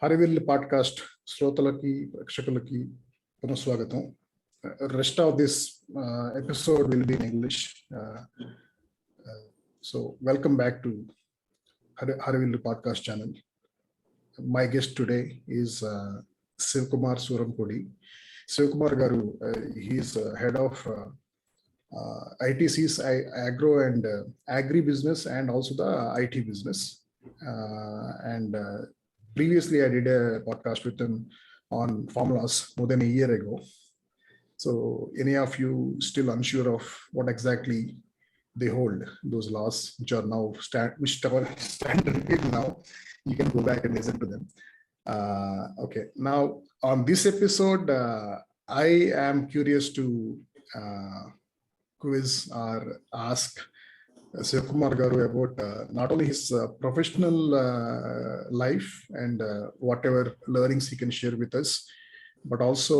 హరివిల్ podcast శ్రోతలకి ప్రేక్షకులకి పునఃస్వాగతం. Rest of this episode will be in English. So welcome back to Harivill podcast channel. My guest today is Sivkumar Surampudi. Sivkumar Garu, he is head of ITC's Agro and Agri business and also the IT business. Previously, I did a podcast with him on formulas more than a year ago. So, any of you still unsure of what exactly they hold, those laws which are now standard now, you can go back and listen to them. Okay, now on this episode, I am curious to quiz or ask Sivkumar Garu about not only his professional life and whatever learnings he can share with us, but also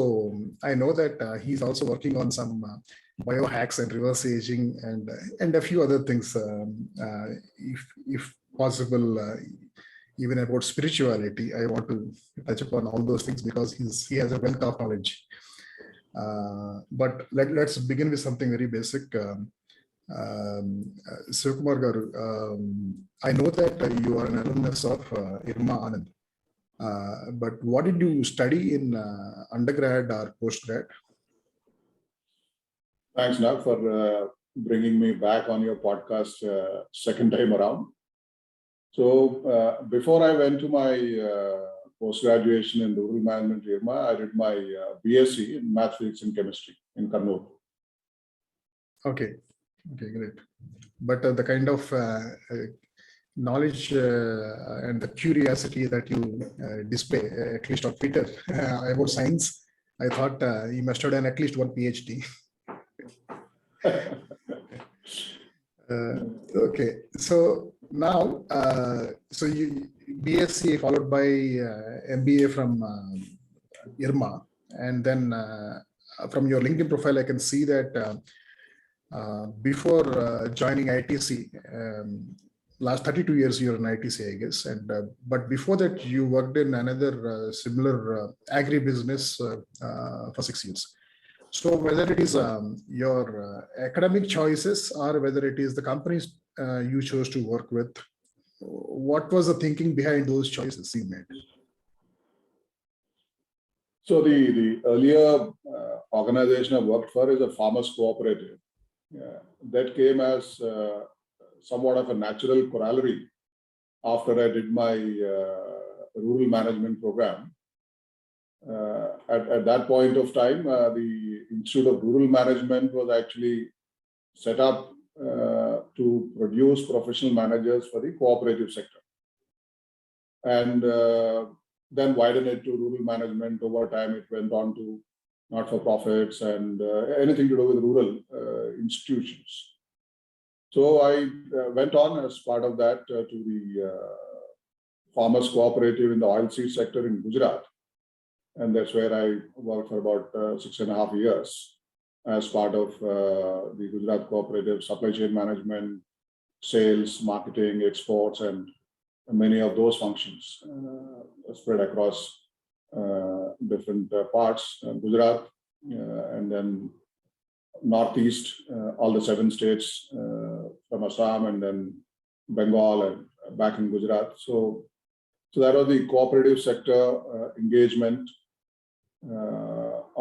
I know that he's also working on some biohacks and reverse aging and a few other things, if possible, even about spirituality. I want to touch upon all those things because he has a wealth of knowledge. But let's begin with something very basic. Sivkumar Garu, I know that you are an alumnus of IRMA Anand, but what did you study in undergrad or postgrad? Thanks, Nag, for bringing me back on your podcast second time around. So before I went to my post-graduation in rural management IRMA, I did my BSc in Maths, Physics and Chemistry in Kannur. Okay, great. But the kind of knowledge and the curiosity that you display, at least on Twitter, about science, I thought you must have done at least one PhD. Okay, so now, so you BSc followed by MBA from IRMA, and then from your LinkedIn profile, I can see that before joining ITC, last 32 years you're in ITC, I guess, and but before that you worked in another similar agri business for 6 years. So whether it is your academic choices or whether it is the companies you chose to work with, what was the thinking behind those choices you made? So the earlier organization I worked for is a farmers cooperative. That came as somewhat of a natural corollary after I did my rural management program. At that point of time, the Institute of Rural Management was actually set up to produce professional managers for the cooperative sector, and then widen it to rural management. Over time, it went on to not-for-profits and anything to do with rural institutions. So I went on as part of that to the farmers cooperative in the oilseed sector in Gujarat. And that's where I worked for about 6.5 years as part of the Gujarat cooperative supply chain management, sales, marketing, exports, and many of those functions spread across different parts, Gujarat, and then Northeast, all the 7 states from Assam, and then Bengal, and back in Gujarat. So that was the cooperative sector engagement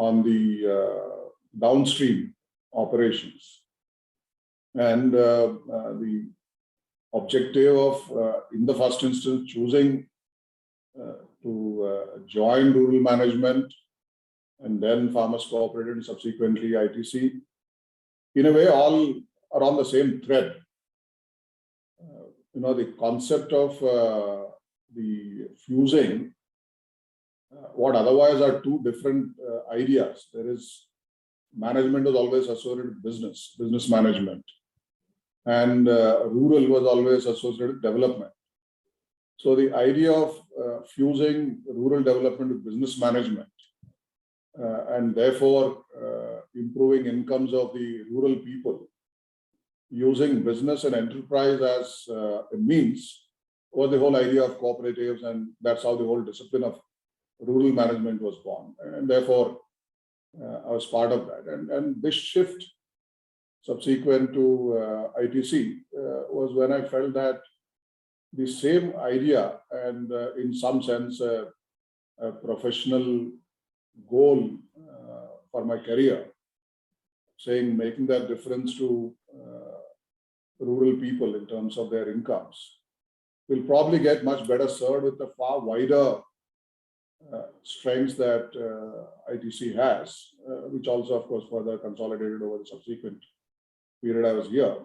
on the downstream operations. And the objective of, in the first instance, choosing to join rural management and then farmers cooperative and subsequently ITC, in a way, all around the same thread. The concept of the fusing what otherwise are two different ideas. There is management was always associated with business management, and rural was always associated with development. So the idea of fusing rural development with business management and therefore improving incomes of the rural people using business and enterprise as a means was the whole idea of cooperatives, and that's how the whole discipline of rural management was born. And therefore, I was part of that. And this shift subsequent to ITC was when I felt that the same idea and in some sense a professional goal for my career, saying making that difference to rural people in terms of their incomes, will probably get much better served with the far wider strengths that ITC has, which also, of course, further consolidated over the subsequent period I was here.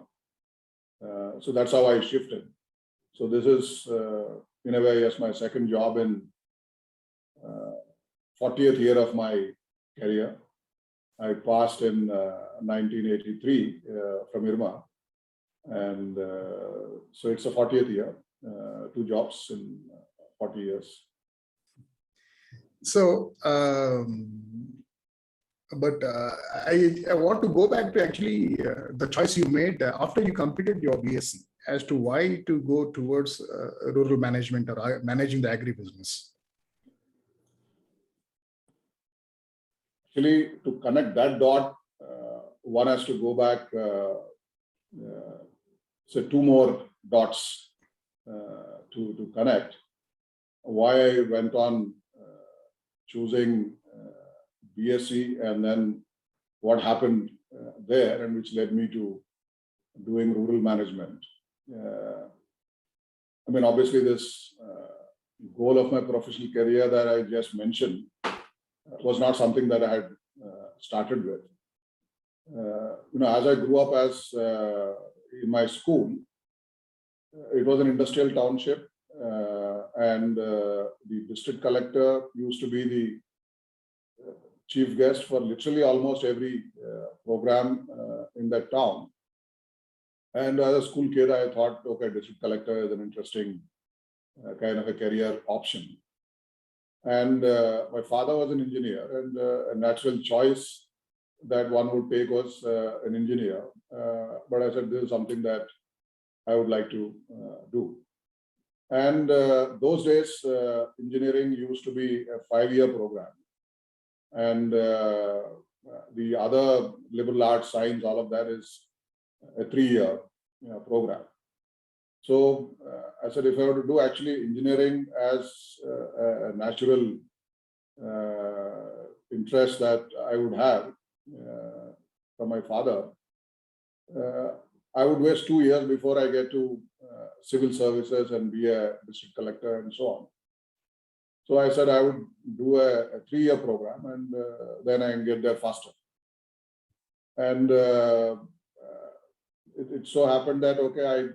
So that's how I shifted. So this is, in a way, yes, my second job in 40th year of my career. I passed in 1983 from IRMA, and so it's a 40th year, 2 jobs in 40 years. So, but I want to go back to actually the choice you made after you completed your BSc as to why to go towards rural management or managing the agri business. Actually, to connect that dot, one has to go back, say 2 more dots to connect. Why I went on choosing BSc, and then what happened there, and which led me to doing rural management. I mean, obviously, this goal of my professional career that I just mentioned was not something that I had started with. As I grew up as in my school, it was an industrial township, and the district collector used to be the chief guest for literally almost every program in that town. And as a school kid, I thought, okay, district collector is an interesting kind of a career option. And my father was an engineer, and a natural choice that one would take was an engineer. But I said, this is something that I would like to do. And those days, engineering used to be a 5-year program. And the other liberal arts, science, all of that is a 3-year program. So I said, if I were to do actually engineering as a natural interest that I would have from my father, I would waste 2 years before I get to civil services and be a district collector and so on. So I said I would do a 3-year program, and then I can get there faster. And it so happened that, okay, I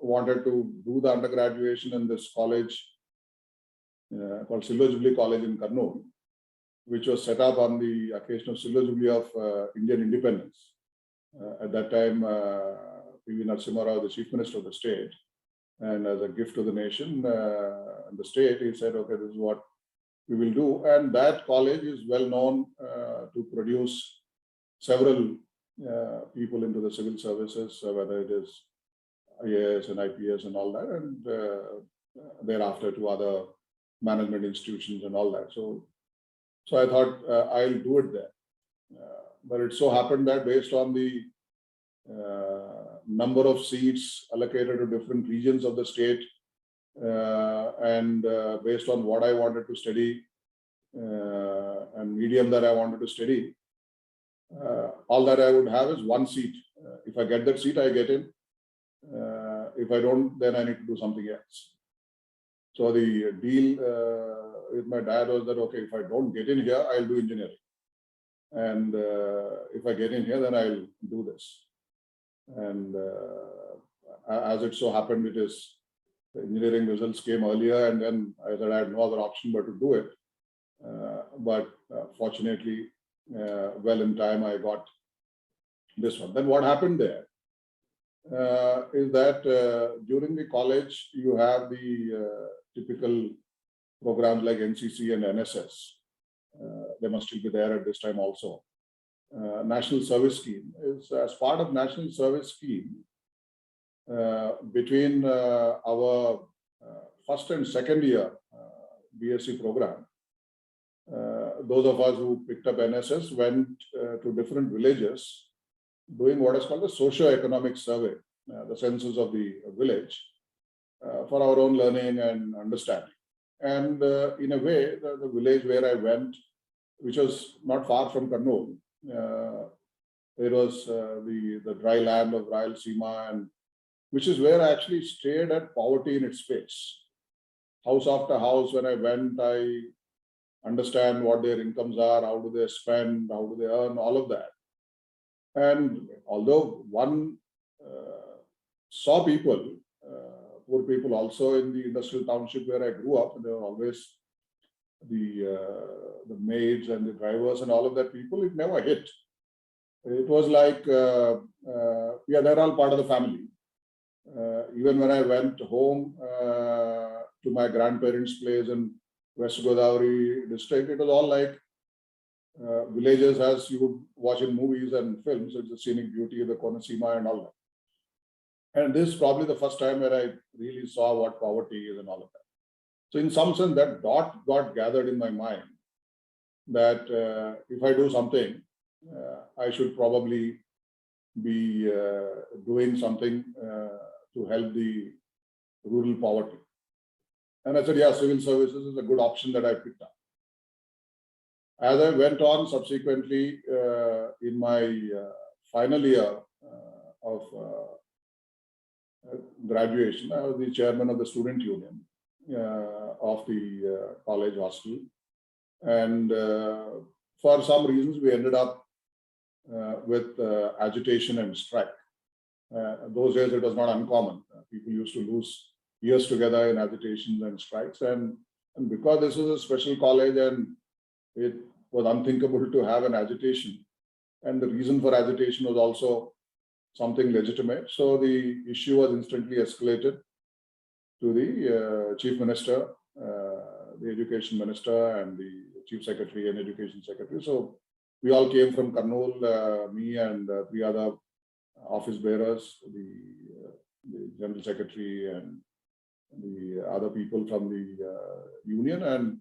wanted to do the undergraduation in this college called Silver Jubilee College in Kurnool, which was set up on the occasion of Silver Jubilee of Indian independence. At that time, P.V. Narasimha Rao, the Chief Minister of the state, and as a gift to the nation and the state, he said, okay, this is what we will do. And that college is well known to produce several people into the civil services, whether it is IAS and IPS and all that, and thereafter to other management institutions and all that. So I thought I'll do it there. But it so happened that based on the number of seats allocated to different regions of the state, and based on what I wanted to study and medium that I wanted to study, all that I would have is 1 seat. If I get that seat, I get in. If I don't, then I need to do something else. So the deal with my dad was that, okay, if I don't get in here, I'll do engineering. And if I get in here, then I'll do this. And as it so happened, it is the engineering results came earlier, and then I said I had no other option but to do it. But fortunately, well in time, I got this one. Then what happened there is that during the college, you have the typical programs like NCC and NSS. They must still be there at this time also. National Service Scheme is, as part of National Service Scheme, between our first and second year BSc program, those of us who picked up NSS went to different villages doing what is called the socio-economic survey, the census of the village, for our own learning and understanding. And in a way, the village where I went, which was not far from Kannur, it was the dry land of Rayalaseema, and which is where I actually stared at poverty in its face. House after house, when I went, I understand what their incomes are, how do they spend, how do they earn, all of that. And although one saw people, poor people also in the industrial township where I grew up, there were always the maids and the drivers and all of that people, it never hit. It was like, yeah, they're all part of the family. Even when I went home to my grandparents' place in West Godavari district, it was all like villages as you would watch in movies and films. It's the scenic beauty of the Konaseema and all that. And this is probably the first time where I really saw what poverty is and all of that. So in some sense, that dot got gathered in my mind that if I do something, I should probably be doing something to help the rural poverty. And I said, yeah, civil services is a good option that I picked up. As I went on subsequently in my final year of graduation, I was the chairman of the student union of the college hostel. And for some reasons, we ended up with agitation and strike. Those days, it was not uncommon. People used to lose years together in agitations and strikes. And because this was a special college and it was unthinkable to have an agitation, and the reason for agitation was also something legitimate. So the issue was instantly escalated to the chief minister, the education minister, and the chief secretary and education secretary. So we all came from Kannur, me and three other office bearers, the general secretary and the other people from the union. And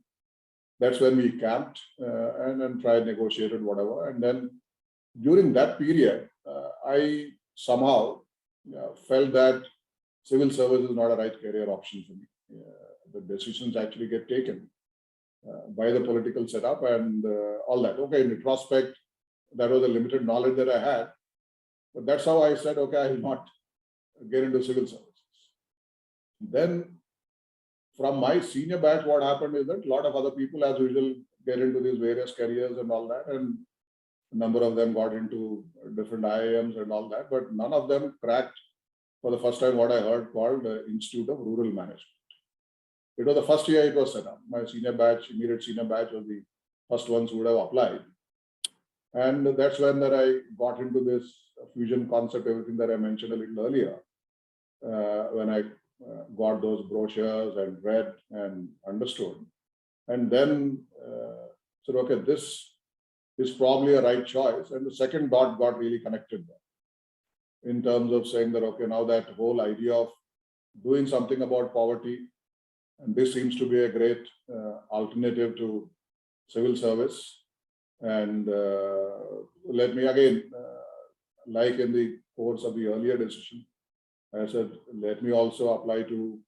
that's when we camped and then tried, negotiated, whatever. And then during that period, I somehow felt that civil service is not a right career option for me. The decisions actually get taken by the political setup and all that. Okay, in retrospect, that was a limited knowledge that I had. But that's how I said, okay, I will not get into civil services. Then from my senior batch, what happened is that a lot of other people, as usual, get into these various careers and all that. And a number of them got into different IIMs and all that. But none of them cracked for the first time what I heard called the Institute of Rural Management. It was the first year it was set up. My senior batch, immediate senior batch, was the first ones who would have applied. And that's when that I got into this fusion concept, everything that I mentioned a little earlier, when I got those brochures and read and understood. And then said, okay, this is probably a right choice. And the second dot got really connected there in terms of saying that, okay, now that whole idea of doing something about poverty, and this seems to be a great alternative to civil service. And let me again, like in the course of the earlier decision, I said, let me also apply to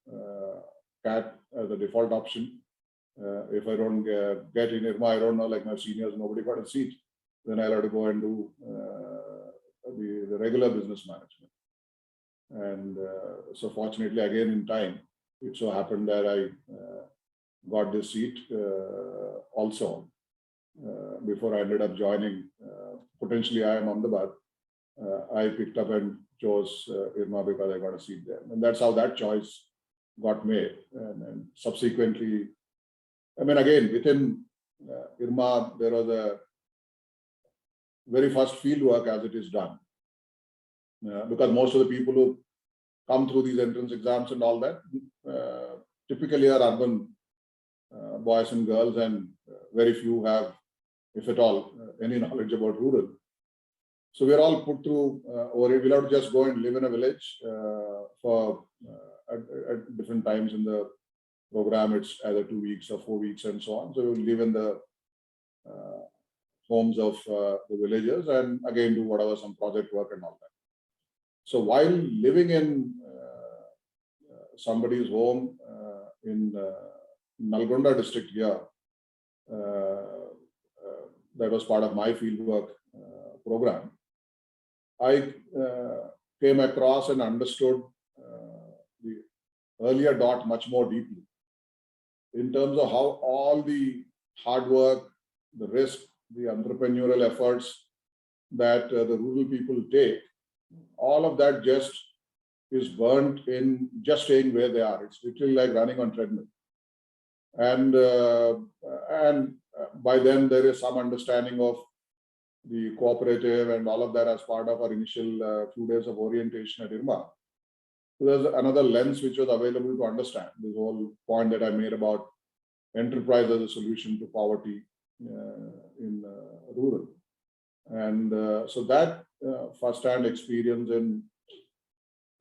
CAT as a default option. If I don't get in IRMA, I don't know, like my seniors, nobody got a seat, then I'll have to go and do the regular business management. And so fortunately, again in time, it so happened that I got this seat also before I ended up joining potentially IIM Ahmedabad. I picked up and chose IRMA because I got a seat there. And that's how that choice got made. And subsequently, I mean, again, within IRMA, there was a very first field work as it is done. Because most of the people who come through these entrance exams and all that typically are urban boys and girls, and very few have, if at all, any knowledge about rural. So we're all put through, or we'll have to just go and live in a village at different times in the program, it's either 2 weeks or 4 weeks and so on. So you live in the homes of the villagers and again do whatever, some project work and all that. So while living in somebody's home in Nalgonda district here, that was part of my fieldwork program, I came across and understood the earlier dot much more deeply in terms of how all the hard work, the risk, the entrepreneurial efforts that the rural people take, all of that just is burnt in just staying where they are. It's literally like running on treadmill. And by then there is some understanding of the cooperative and all of that as part of our initial few days of orientation at IRMA. So there's another lens which was available to understand this whole point that I made about enterprise as a solution to poverty in rural. And so that first-hand experience in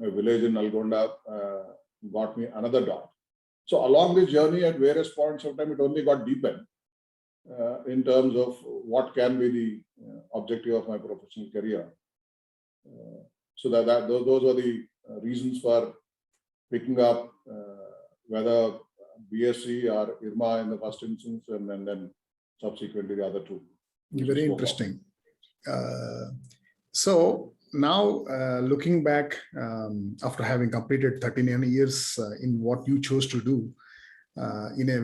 a village in Nalgonda got me another dot. So along this journey, at various points of time, it only got deepened in terms of what can be the objective of my professional career. So those were the reasons for picking up whether BSc or IRMA in the first instance, and then subsequently the other two. Very interesting. So now looking back after having completed 39 years in what you chose to do in a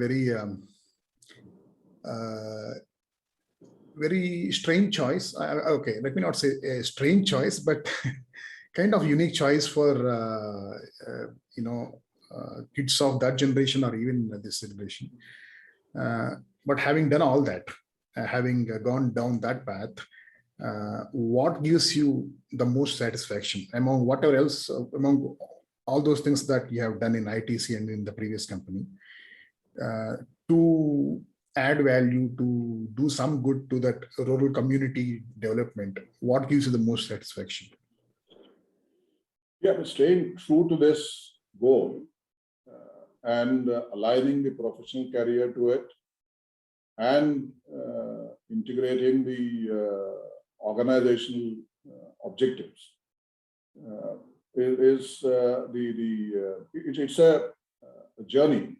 very strange choice. Okay, let me not say a strange choice, but kind of unique choice for kids of that generation or even this generation. But having done all that, having gone down that path, what gives you the most satisfaction among whatever else, among all those things that you have done in ITC and in the previous company, to add value, to do some good to that rural community development? What gives you the most satisfaction? Yeah, staying true to this goal and aligning the professional career to it and integrating the organizational objectives it's a journey.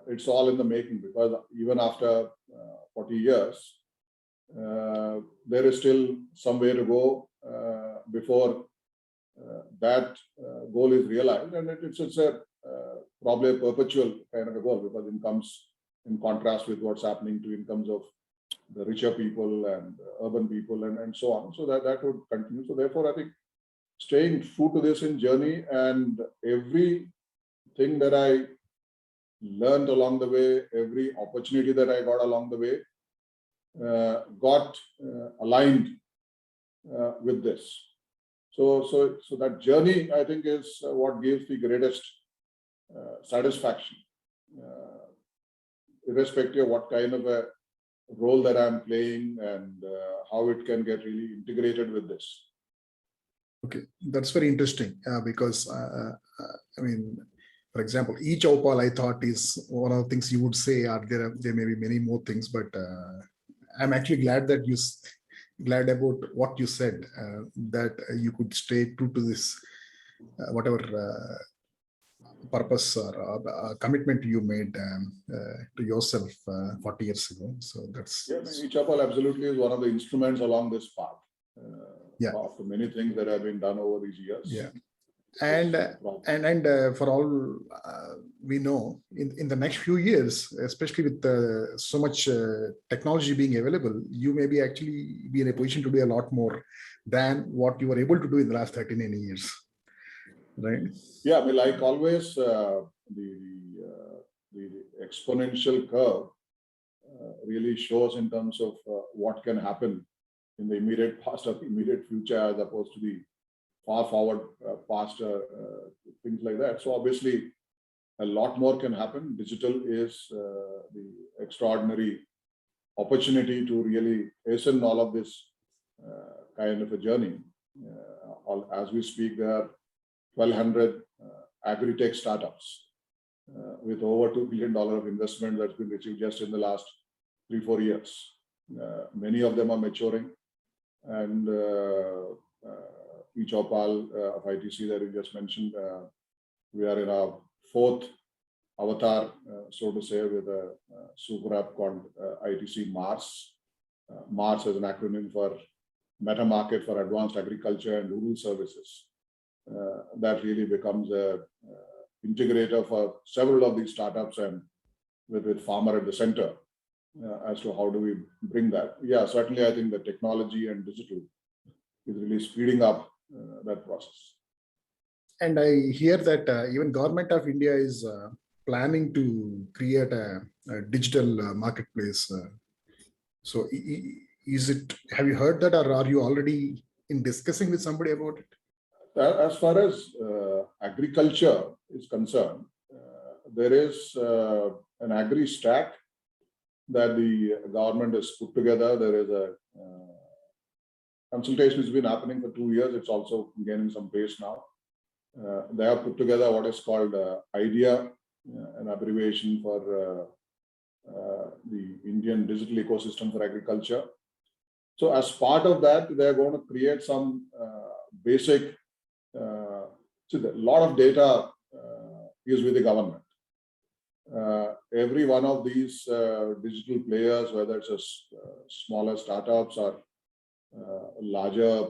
It's all in the making, because even after 40 years, there is still some way to go before that goal is realized, and it's a probably a perpetual kind of a goal, because it comes in contrast with what's happening to incomes of the richer people and urban people and so on. So that would continue. So therefore, I think staying true to this in journey, and everything that I learned along the way, every opportunity that I got along the way, got aligned with this. So that journey, I think, is what gives the greatest satisfaction, irrespective of what kind of a role that I'm playing and how it can get really integrated with this. Okay, that's very interesting because I mean, for example, e-Chowpal, I thought, is one of the things you would say. Are there may be many more things, but I'm actually glad that glad about what you said, that you could stay true to this whatever purpose or commitment you made to yourself 40 years ago. So that's e-Chowpal absolutely is one of the instruments along this path. After many things that have been done over these years. Yeah. And for all we know, in the next few years, especially with so much technology being available, you may be actually be in a position to do a lot more than what you were able to do in the last 39 years, right? Yeah, I mean, like always, the exponential curve really shows in terms of what can happen in the immediate past or immediate future, as opposed to the far forward past, things like that. So obviously, a lot more can happen. Digital is the extraordinary opportunity to really hasten all of this kind of a journey. As we speak, there are 1,200 agri-tech startups with over $2 billion of investment that's been achieved just in the last 3-4 years. Many of them are maturing, and Echopal of ITC that you just mentioned, we are in our 4th avatar, so to say, with a super app called ITC Mars. Mars is an acronym for Meta Market for Advanced Agriculture and Rural Services. That really becomes a integrator for several of these startups, and with farmer at the center as to how do we bring that. Yeah, certainly I think the technology and digital is really speeding up that process. And I hear that even Government of India is planning to create a digital marketplace. So is it, have you heard that, or are you already in discussing with somebody about it? As far as agriculture is concerned, there is an agri stack that the government has put together. There is a consultation has been happening for 2 years. It's also gaining some pace now. They have put together what is called IDEA, an abbreviation for the Indian Digital Ecosystem for Agriculture. So as part of that, they're going to create some basic, so a lot of data is with the government. Every one of these digital players, whether it's a smaller startups or larger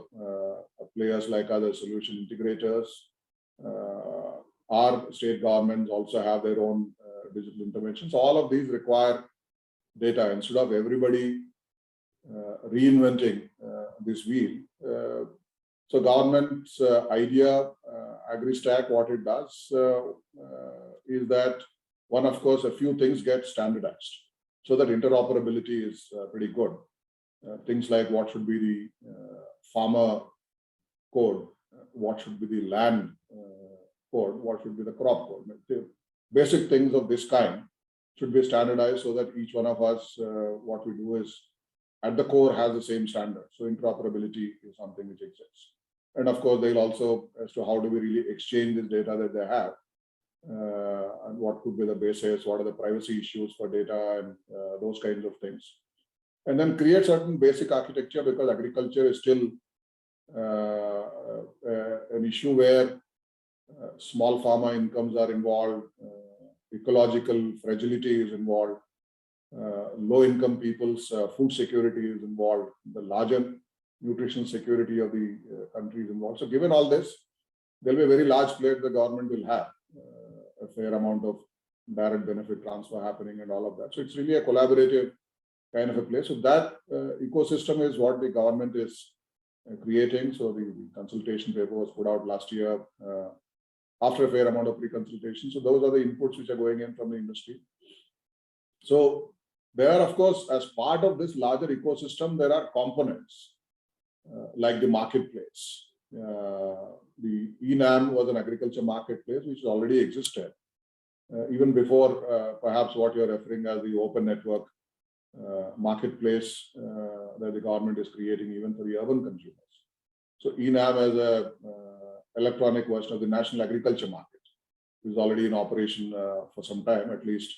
players like other solution integrators, our state governments also have their own digital interventions. All of these require data. Instead of everybody reinventing this wheel, so government's idea, AgriStack, what it does is that, one, of course, a few things get standardized so that interoperability is pretty good. Things like what should be the farmer code, what should be the land code, what should be the crop code. The basic things of this kind should be standardized so that each one of us, what we do is at the core has the same standard. So interoperability is something which exists. And of course, they'll also, as to how do we really exchange this data that they have, and what could be the basis, what are the privacy issues for data, and those kinds of things. And then create certain basic architecture, because agriculture is still an issue where small farmer incomes are involved, ecological fragility is involved, low-income people's food security is involved, the larger nutrition security of the country is involved. So given all this, there will be a very large plate the government will have, a fair amount of direct benefit transfer happening and all of that. So it's really a collaborative kind of a place. So that ecosystem is what the government is creating. So the consultation paper was put out last year after a fair amount of pre-consultation. So those are the inputs which are going in from the industry. So there are, of course, as part of this larger ecosystem, there are components like the marketplace. The ENAM was an agriculture marketplace which already existed even before perhaps what you're referring as the open network marketplace that the government is creating even for the urban consumers. So ENAM as a electronic version of the National Agriculture Market is already in operation for some time, at least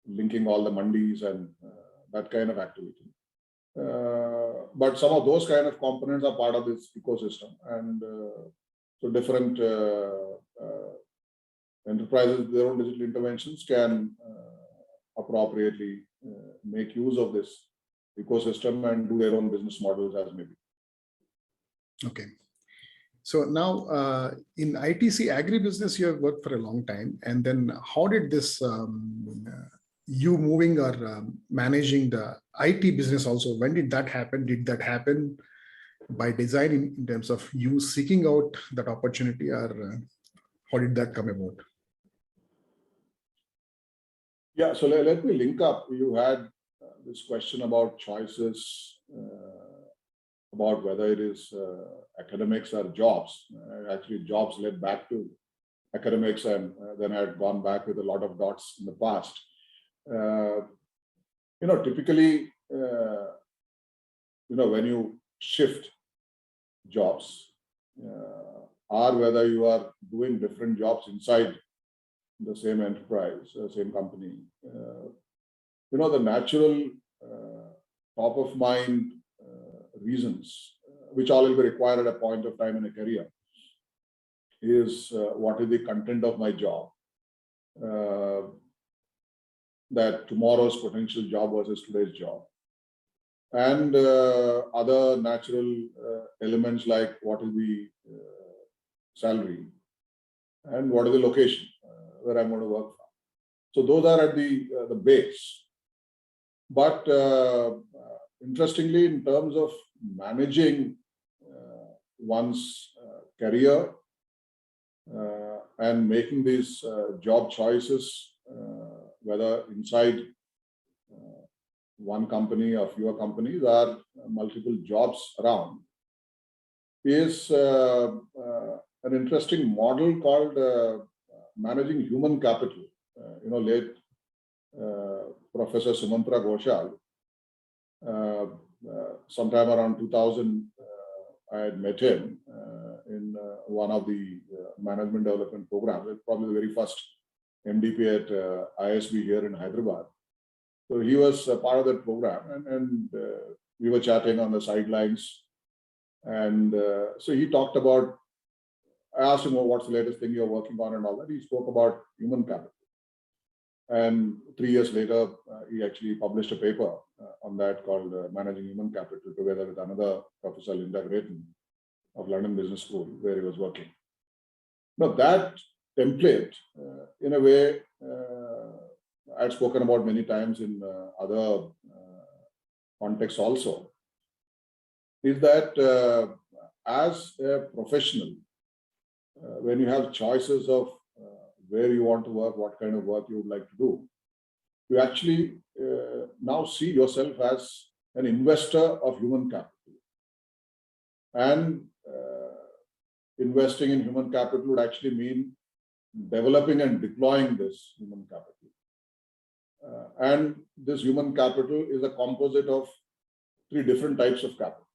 linking all the mandis and that kind of activity. But some of those kind of components are part of this ecosystem, and so different enterprises with their own digital interventions can appropriately make use of this ecosystem and do their own business models as maybe. Okay. So now in ITC agribusiness, you have worked for a long time. And then how did this, you moving or managing the IT business also, when did that happen? Did that happen by design in terms of you seeking out that opportunity, or how did that come about? Yeah, so let me link up. You had this question about choices, about whether it is academics or jobs. Actually, jobs led back to academics, and then I had gone back with a lot of dots in the past. Typically, when you shift jobs, or whether you are doing different jobs inside the same enterprise, same company. The natural top of mind reasons, which all will be required at a point of time in a career, is what is the content of my job, that tomorrow's potential job versus today's job, and other natural elements like what is the salary and what is the location where I'm going to work from. So those are at the base. But interestingly, in terms of managing one's career and making these job choices, whether inside one company or fewer companies or multiple jobs around, is an interesting model called managing human capital. Late Professor Sumantra Ghoshal, sometime around 2000, I had met him in one of the management development programs. It's probably the very first MDP at ISB here in Hyderabad. So he was a part of that program, and we were chatting on the sidelines. And so he talked about, I asked him, what's the latest thing you're working on and all that. He spoke about human capital. And 3 years later, he actually published a paper on that called Managing Human Capital, together with another Professor Linda Grayton of London Business School, where he was working. Now that template, in a way, I've spoken about many times in other contexts also, is that as a professional, when you have choices of where you want to work, what kind of work you would like to do, you actually now see yourself as an investor of human capital. And investing in human capital would actually mean developing and deploying this human capital. And this human capital is a composite of 3 different types of capital.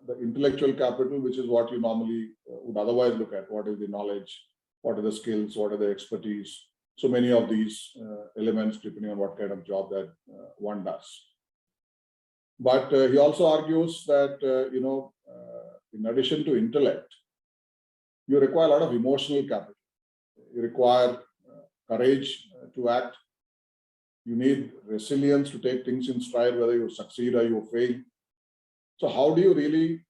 The intellectual capital, which is what you normally would otherwise look at. What is the knowledge? What are the skills? What are the expertise? So many of these elements, depending on what kind of job that one does. But he also argues that, in addition to intellect, you require a lot of emotional capital. You require courage to act. You need resilience to take things in stride, whether you succeed or you fail. So how do you really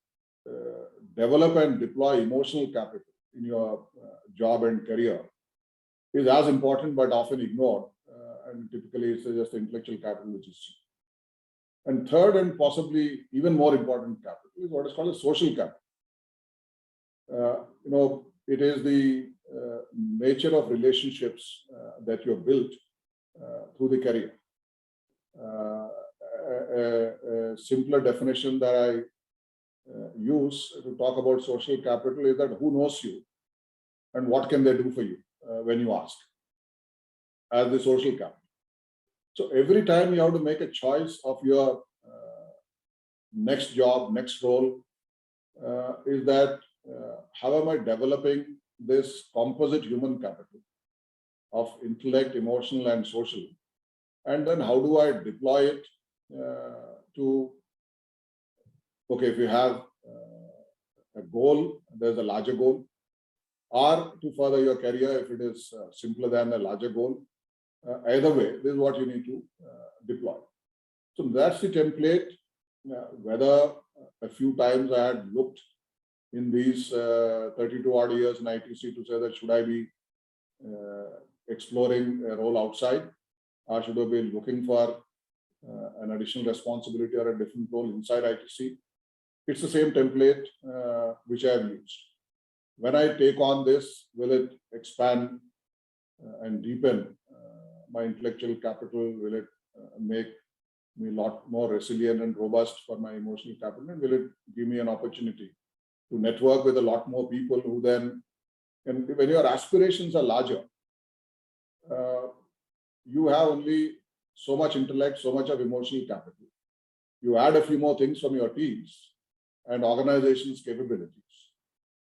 develop and deploy emotional capital in your job and career is as important, but often ignored. And typically it's just intellectual capital, which is cheap. And third, and possibly even more important capital, is what is called a social capital. It is the nature of relationships that you have built through the career. A simpler definition that I use to talk about social capital is that who knows you and what can they do for you when you ask, as the social capital. So every time you have to make a choice of your next job, next role, is that how am I developing this composite human capital of intellect, emotional, and social? And then how do I deploy it to, okay, if you have a goal, there's a larger goal, or to further your career, if it is simpler than a larger goal. Either way, this is what you need to deploy. So that's the template. Whether a few times I had looked in these 32 odd years in ITC to say that should I be exploring a role outside, or should I be looking for an additional responsibility or a different role inside ITC? It's the same template which I have used. When I take on this, will it expand and deepen my intellectual capital? Will it make me a lot more resilient and robust for my emotional capital? And will it give me an opportunity to network with a lot more people who then, and when your aspirations are larger, you have only so much intellect, so much of emotional capital. You add a few more things from your teams and organization's capabilities.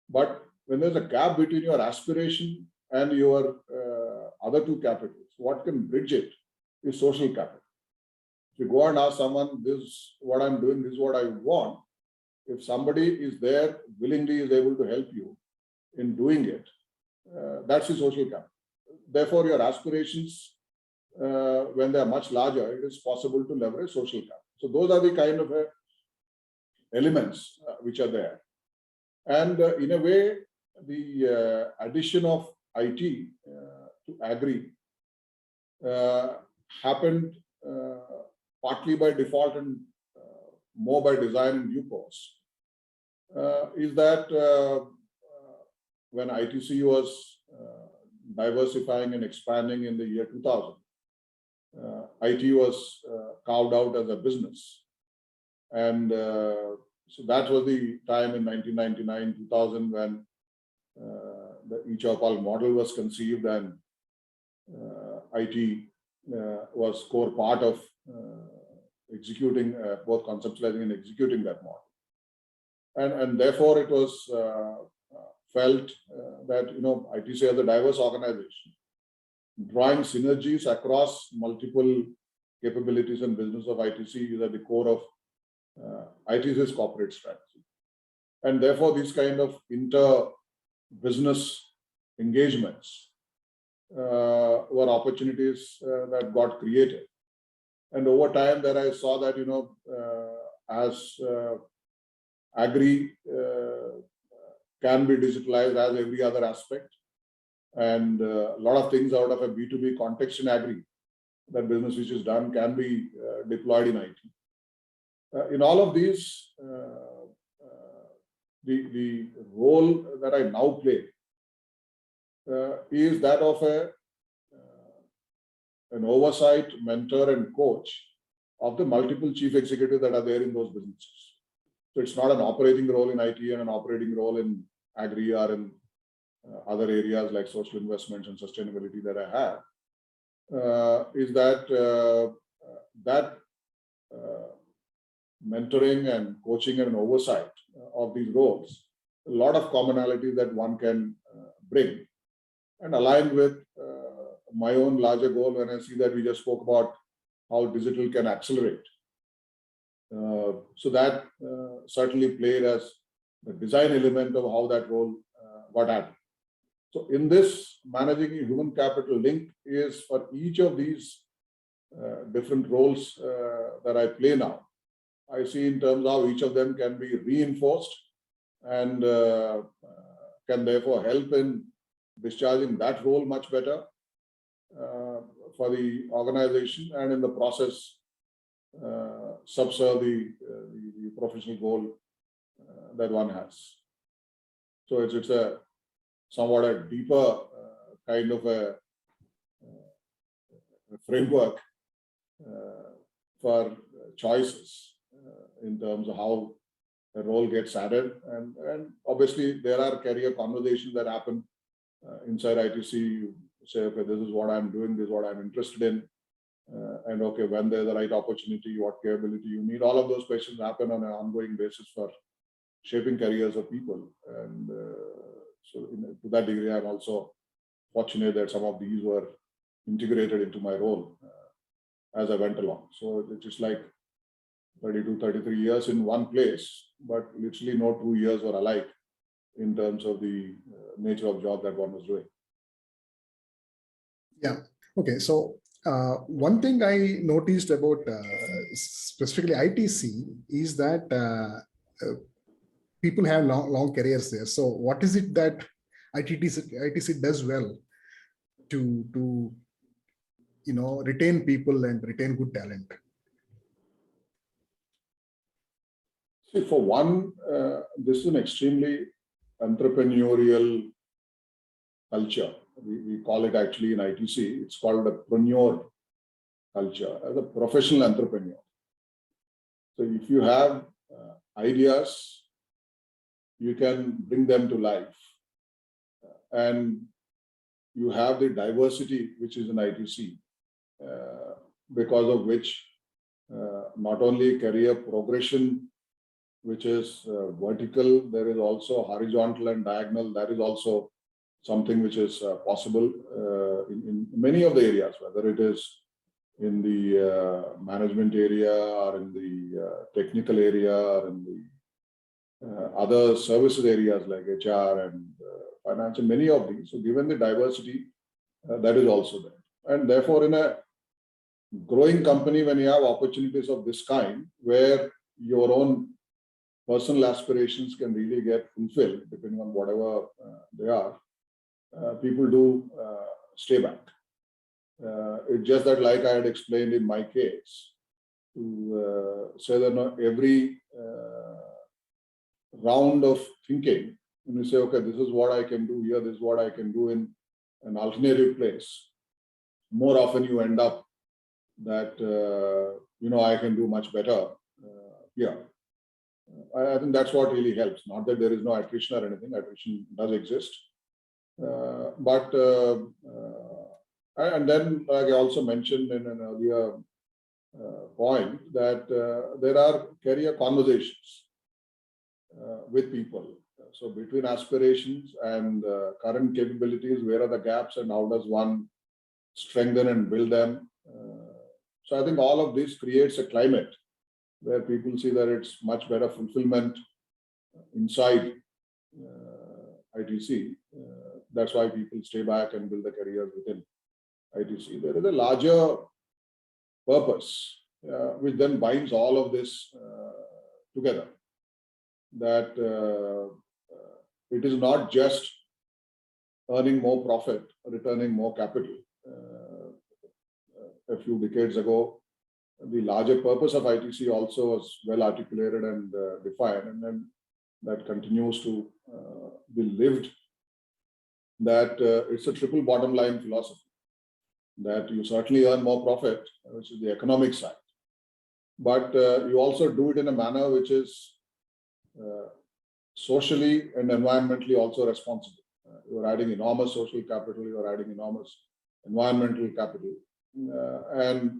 But when there's a gap between your aspiration and your other two capitals, what can bridge it is social capital. If you go and ask someone, this is what I'm doing, this is what I want, if somebody is there, willingly is able to help you in doing it, that's the social capital. Therefore, your aspirations, when they are much larger, it is possible to leverage social capital. So those are the kind of elements which are there. And in a way, the addition of IT to Agri happened partly by default and more by design in due course, is that when ITC was diversifying and expanding in the year 2000, IT was carved out as a business. And so that was the time in 1999, 2000 when the eChopal model was conceived, and IT was core part of executing, both conceptualizing and executing that model. And therefore it was felt that, ITC as a diverse organization, drawing synergies across multiple capabilities and business of ITC is at the core of ITC's corporate strategy. And therefore these kind of inter-business engagements were opportunities that got created. And over time there I saw that, as Agri can be digitalized as every other aspect, and a lot of things out of a B2B context in Agri, that business which is done can be deployed in IT. In all of these, the role that I now play is that of an oversight, mentor, and coach of the multiple chief executives that are there in those businesses. So it's not an operating role in IT and an operating role in Agri or in other areas like social investments and sustainability that I have. Is that mentoring and coaching and oversight of these roles, a lot of commonalities that one can bring, and aligned with my own larger goal when I see that we just spoke about how digital can accelerate. So that certainly played as the design element of how that role got added. So in this, managing a human capital link is for each of these different roles that I play now. I see in terms of how each of them can be reinforced and can therefore help in discharging that role much better for the organization, and in the process subserve the professional goal that one has. So it's a somewhat a deeper kind of a framework for choices in terms of how a role gets added, and obviously there are career conversations that happen inside ITC. You say, okay, this is what I'm doing, this is what I'm interested in, and okay, when there's the right opportunity, what capability you need. All of those questions happen on an ongoing basis for shaping careers of people. And so to that degree, I'm also fortunate that some of these were integrated into my role as I went along. So it's just like 32, 33 years in one place, but literally no 2 years were alike in terms of the nature of job that one was doing. Yeah. Okay. So one thing I noticed about specifically ITC is that people have long careers there. So what is it that ITC does well to retain people and retain good talent? See, for one, this is an extremely entrepreneurial culture. We call it actually in ITC, it's called a preneur culture, as a professional entrepreneur. So if you have ideas, you can bring them to life. And you have the diversity which is in ITC, because of which not only career progression which is vertical. There is also horizontal and diagonal. That is also something which is possible in many of the areas, whether it is in the management area or in the technical area or in the other services areas like HR and finance and many of these. So given the diversity, that is also there. And therefore, in a growing company, when you have opportunities of this kind, where your own personal aspirations can really get fulfilled, depending on whatever they are, people do stay back. It's just that, like I had explained in my case, to say that not every round of thinking, when you say, okay, this is what I can do here, this is what I can do in an alternative place, more often you end up that, I can do much better here. I think that's what really helps. Not that there is no attrition or anything, attrition does exist. And then, like I also mentioned in an earlier point, that there are career conversations with people. So between aspirations and current capabilities, where are the gaps and how does one strengthen and build them? So I think all of this creates a climate where people see that it's much better fulfillment inside ITC. That's why people stay back and build their careers within ITC. There is a larger purpose which then binds all of this together. That it is not just earning more profit, returning more capital. A few decades ago, the larger purpose of ITC also was well articulated and defined, and then that continues to be lived. That it's a triple bottom line philosophy. That you certainly earn more profit, which is the economic side, but you also do it in a manner which is socially and environmentally also responsible. You are adding enormous social capital, you are adding enormous environmental capital. And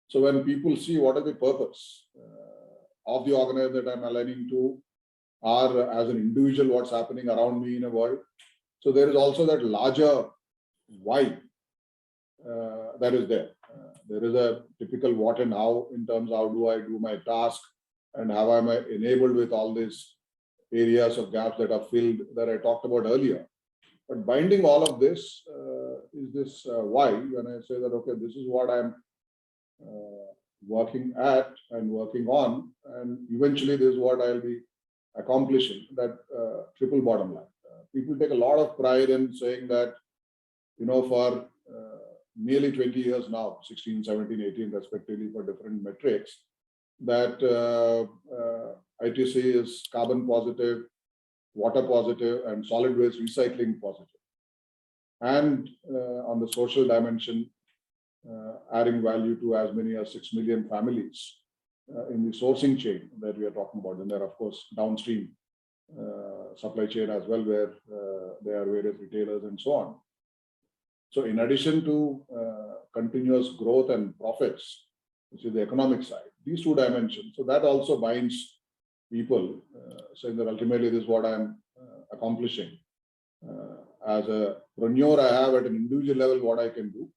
so when people see what is the purpose of the organization that I'm aligning to, or as an individual, what's happening around me in a world. So there is also that larger why that is there. There is a typical what and how in terms of how do I do my task and how am I enabled with all these areas of gaps that are filled that I talked about earlier. But binding all of this is this why, when I say that, okay, this is what I'm working at and working on, and eventually this is what I'll be accomplishing, that triple bottom line. People take a lot of pride in saying that, for nearly 20 years now, 16, 17, 18 respectively for different metrics, that ITC is carbon positive, water positive, and solid waste recycling positive. And on the social dimension, adding value to as many as 6 million families in the sourcing chain that we are talking about. And there are, of course, downstream supply chain as well, where there are various retailers and so on. So in addition to continuous growth and profits, which is the economic side, these two dimensions, so that also binds people, saying that ultimately this is what I'm accomplishing. As a preneur, I have at an individual level what I can do,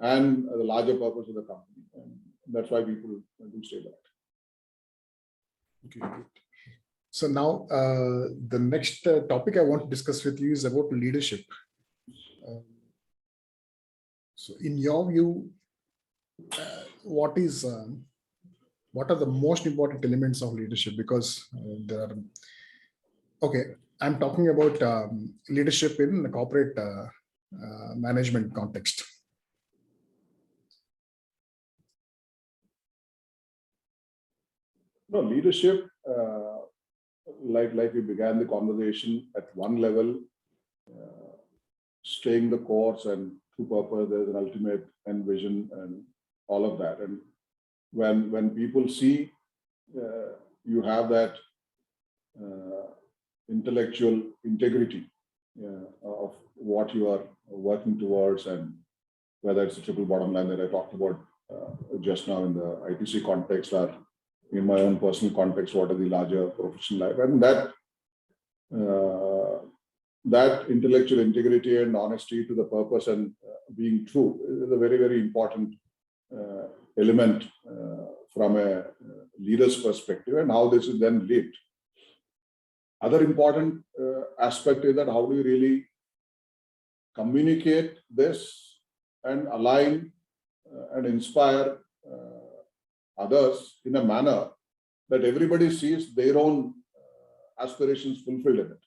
and the larger purpose of the company. And that's why people do stay back. Okay, good. So now the next topic I want to discuss with you is about leadership. So in your view, what are the most important elements of leadership? Because there are, okay, I'm talking about leadership in the corporate management context. No, leadership, like we began the conversation at one level, staying the course and true purpose, there's an ultimate end vision and all of that. And when people see you have that intellectual integrity of what you are working towards, and whether it's a triple bottom line that I talked about just now in the ITC context, or in my own personal context, what are the larger professional life, and that intellectual integrity and honesty to the purpose and being true is a very, very important element from a leader's perspective, and how this is then lived. Other important aspect is that how do you really communicate this and align and inspire others in a manner that everybody sees their own aspirations fulfilled in it.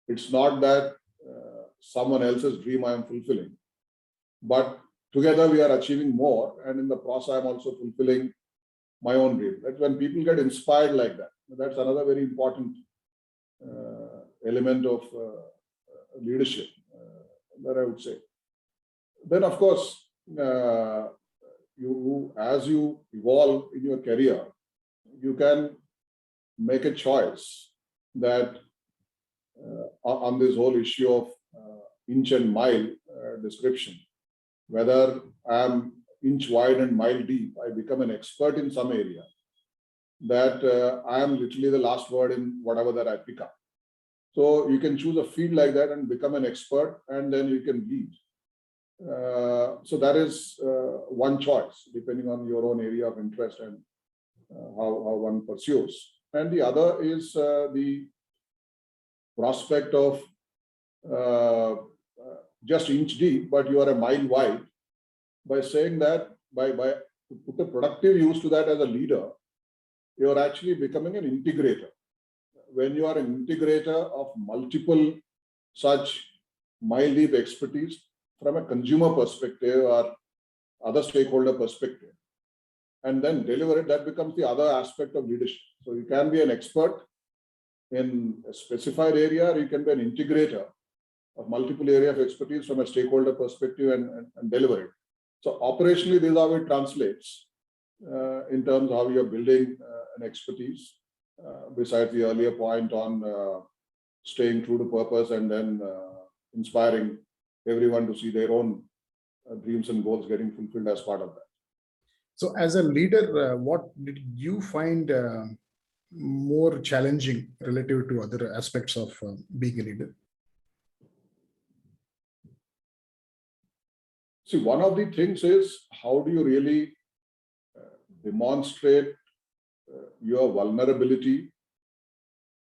It's not that someone else's dream I am fulfilling, but together we are achieving more, and in the process I'm also fulfilling my own dream. That's when people get inspired like that. That's another very important element of leadership that I would say. Then, of course, as you evolve in your career, you can make a choice that on this whole issue of inch and mile description, whether I'm inch wide and mile deep, I become an expert in some area, that I am literally the last word in whatever that I pick up. So you can choose a field like that and become an expert, and then you can lead. So that is one choice, depending on your own area of interest and how one pursues. And the other is the prospect of just inch deep, but you are a mile wide, by saying that, by to put a productive use to that as a leader, you are actually becoming an integrator. When you are an integrator of multiple such mile deep expertise from a consumer perspective or other stakeholder perspective, and then deliver it, that becomes the other aspect of leadership. So you can be an expert in a specified area, or you can be an integrator of multiple area of expertise from a stakeholder perspective and deliver it. So operationally, this is how it translates in terms of how you're building an expertise, besides the earlier point on staying true to purpose and then inspiring everyone to see their own dreams and goals getting fulfilled as part of that. So as a leader, what did you find more challenging relative to other aspects of being a leader? See, one of the things is, how do you really demonstrate your vulnerability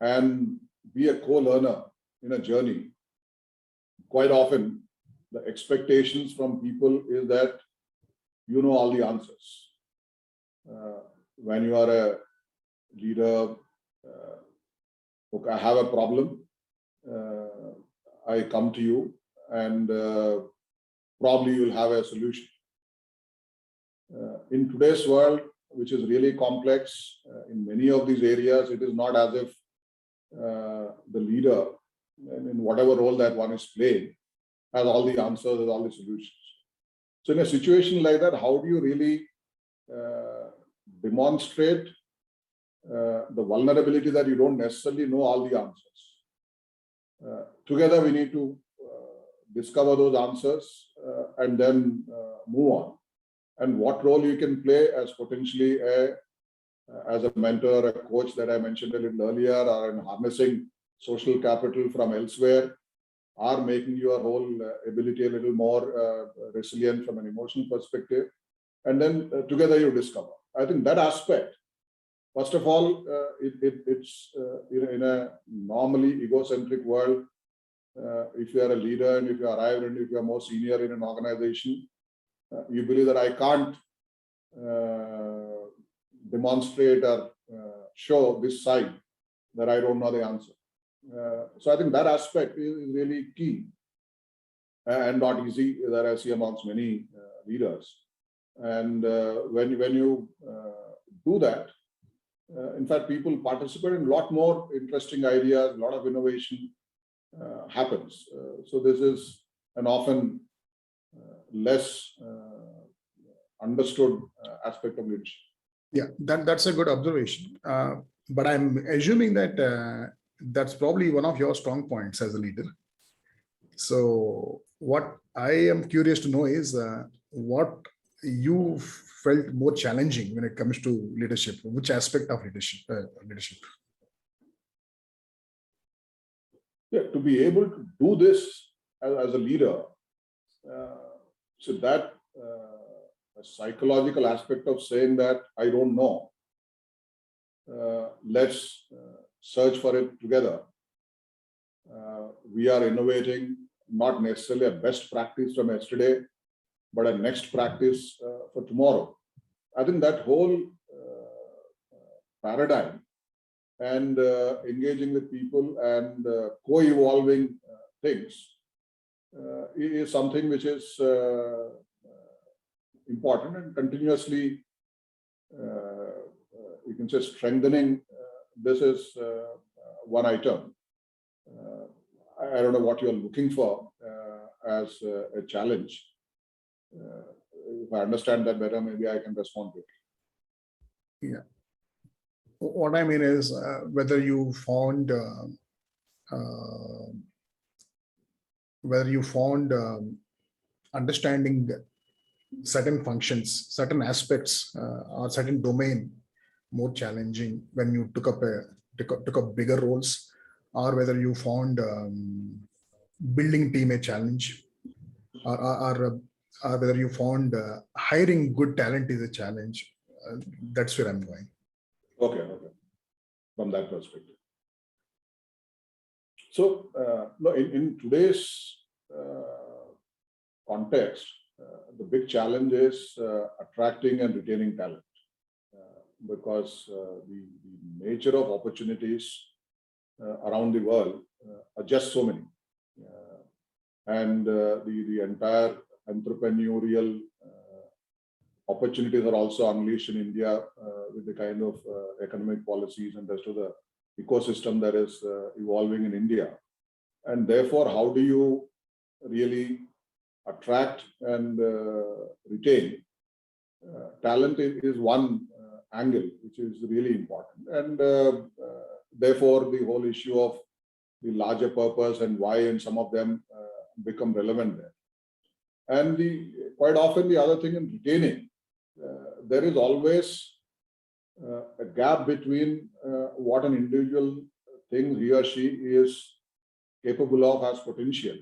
and be a co-learner in a journey? Quite often, the expectations from people is that you know all the answers. When you are a leader, okay, I have a problem, I come to you, and probably you'll have a solution. In today's world, which is really complex, in many of these areas, it is not as if the leader, in whatever role that one is playing, has all the answers, has all the solutions. So in a situation like that, how do you really demonstrate the vulnerability that you don't necessarily know all the answers? Together, we need to discover those answers and then move on. And what role you can play as potentially as a mentor, a coach that I mentioned a little earlier, or in harnessing social capital from elsewhere, are making your whole ability a little more resilient from an emotional perspective. And then together you discover. I think that aspect, first of all, it's in a normally egocentric world, if you are a leader and if you arrive and if you are more senior in an organization, you believe that I can't demonstrate or show this side, that I don't know the answer. So I think that aspect is really key and not easy, that I see amongst many leaders. And when you do that, in fact, people participate in a lot more interesting ideas, a lot of innovation happens. So this is an often less understood aspect of leadership. Yeah, that's a good observation. But I'm assuming that that's probably one of your strong points as a leader. So what I am curious to know is what you felt more challenging when it comes to leadership? Which aspect of leadership? Leadership? Yeah, to be able to do this as a leader, so that a psychological aspect of saying that I don't know, let's search for it together. We are innovating not necessarily a best practice from yesterday, but a next practice for tomorrow. I think that whole paradigm and engaging with people and co-evolving things is something which is important and continuously, you can say, strengthening. This is one item. I don't know what you're looking for as a challenge. If I understand that better, maybe I can respond to it. Yeah. What I mean is whether you found understanding certain functions, certain aspects, or certain domain more challenging when you took up bigger roles, or whether you found building team a challenge, or whether you found hiring good talent is a challenge. That's where I'm going. Okay. From that perspective. So, in today's context, the big challenge is attracting and retaining talent, because the nature of opportunities around the world are just so many, and the entire entrepreneurial opportunities are also unleashed in India with the kind of economic policies and rest of the ecosystem that is evolving in India. And therefore, how do you really attract and retain talent is one angle, which is really important. And therefore, the whole issue of the larger purpose and why, and some of them become relevant there. And quite often the other thing in retaining, there is always a gap between what an individual thinks he or she is capable of as potential,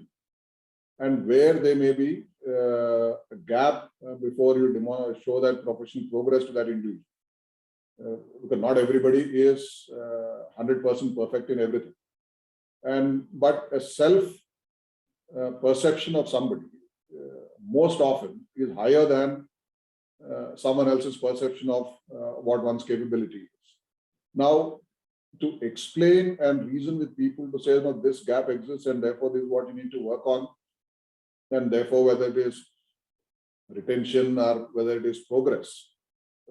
and where there may be a gap before you show that professional progress to that individual. Because not everybody is 100% perfect in everything. But a self perception of somebody most often is higher than someone else's perception of what one's capability is. Now, to explain and reason with people to say, no, this gap exists and therefore this is what you need to work on, and therefore whether it is retention or whether it is progress.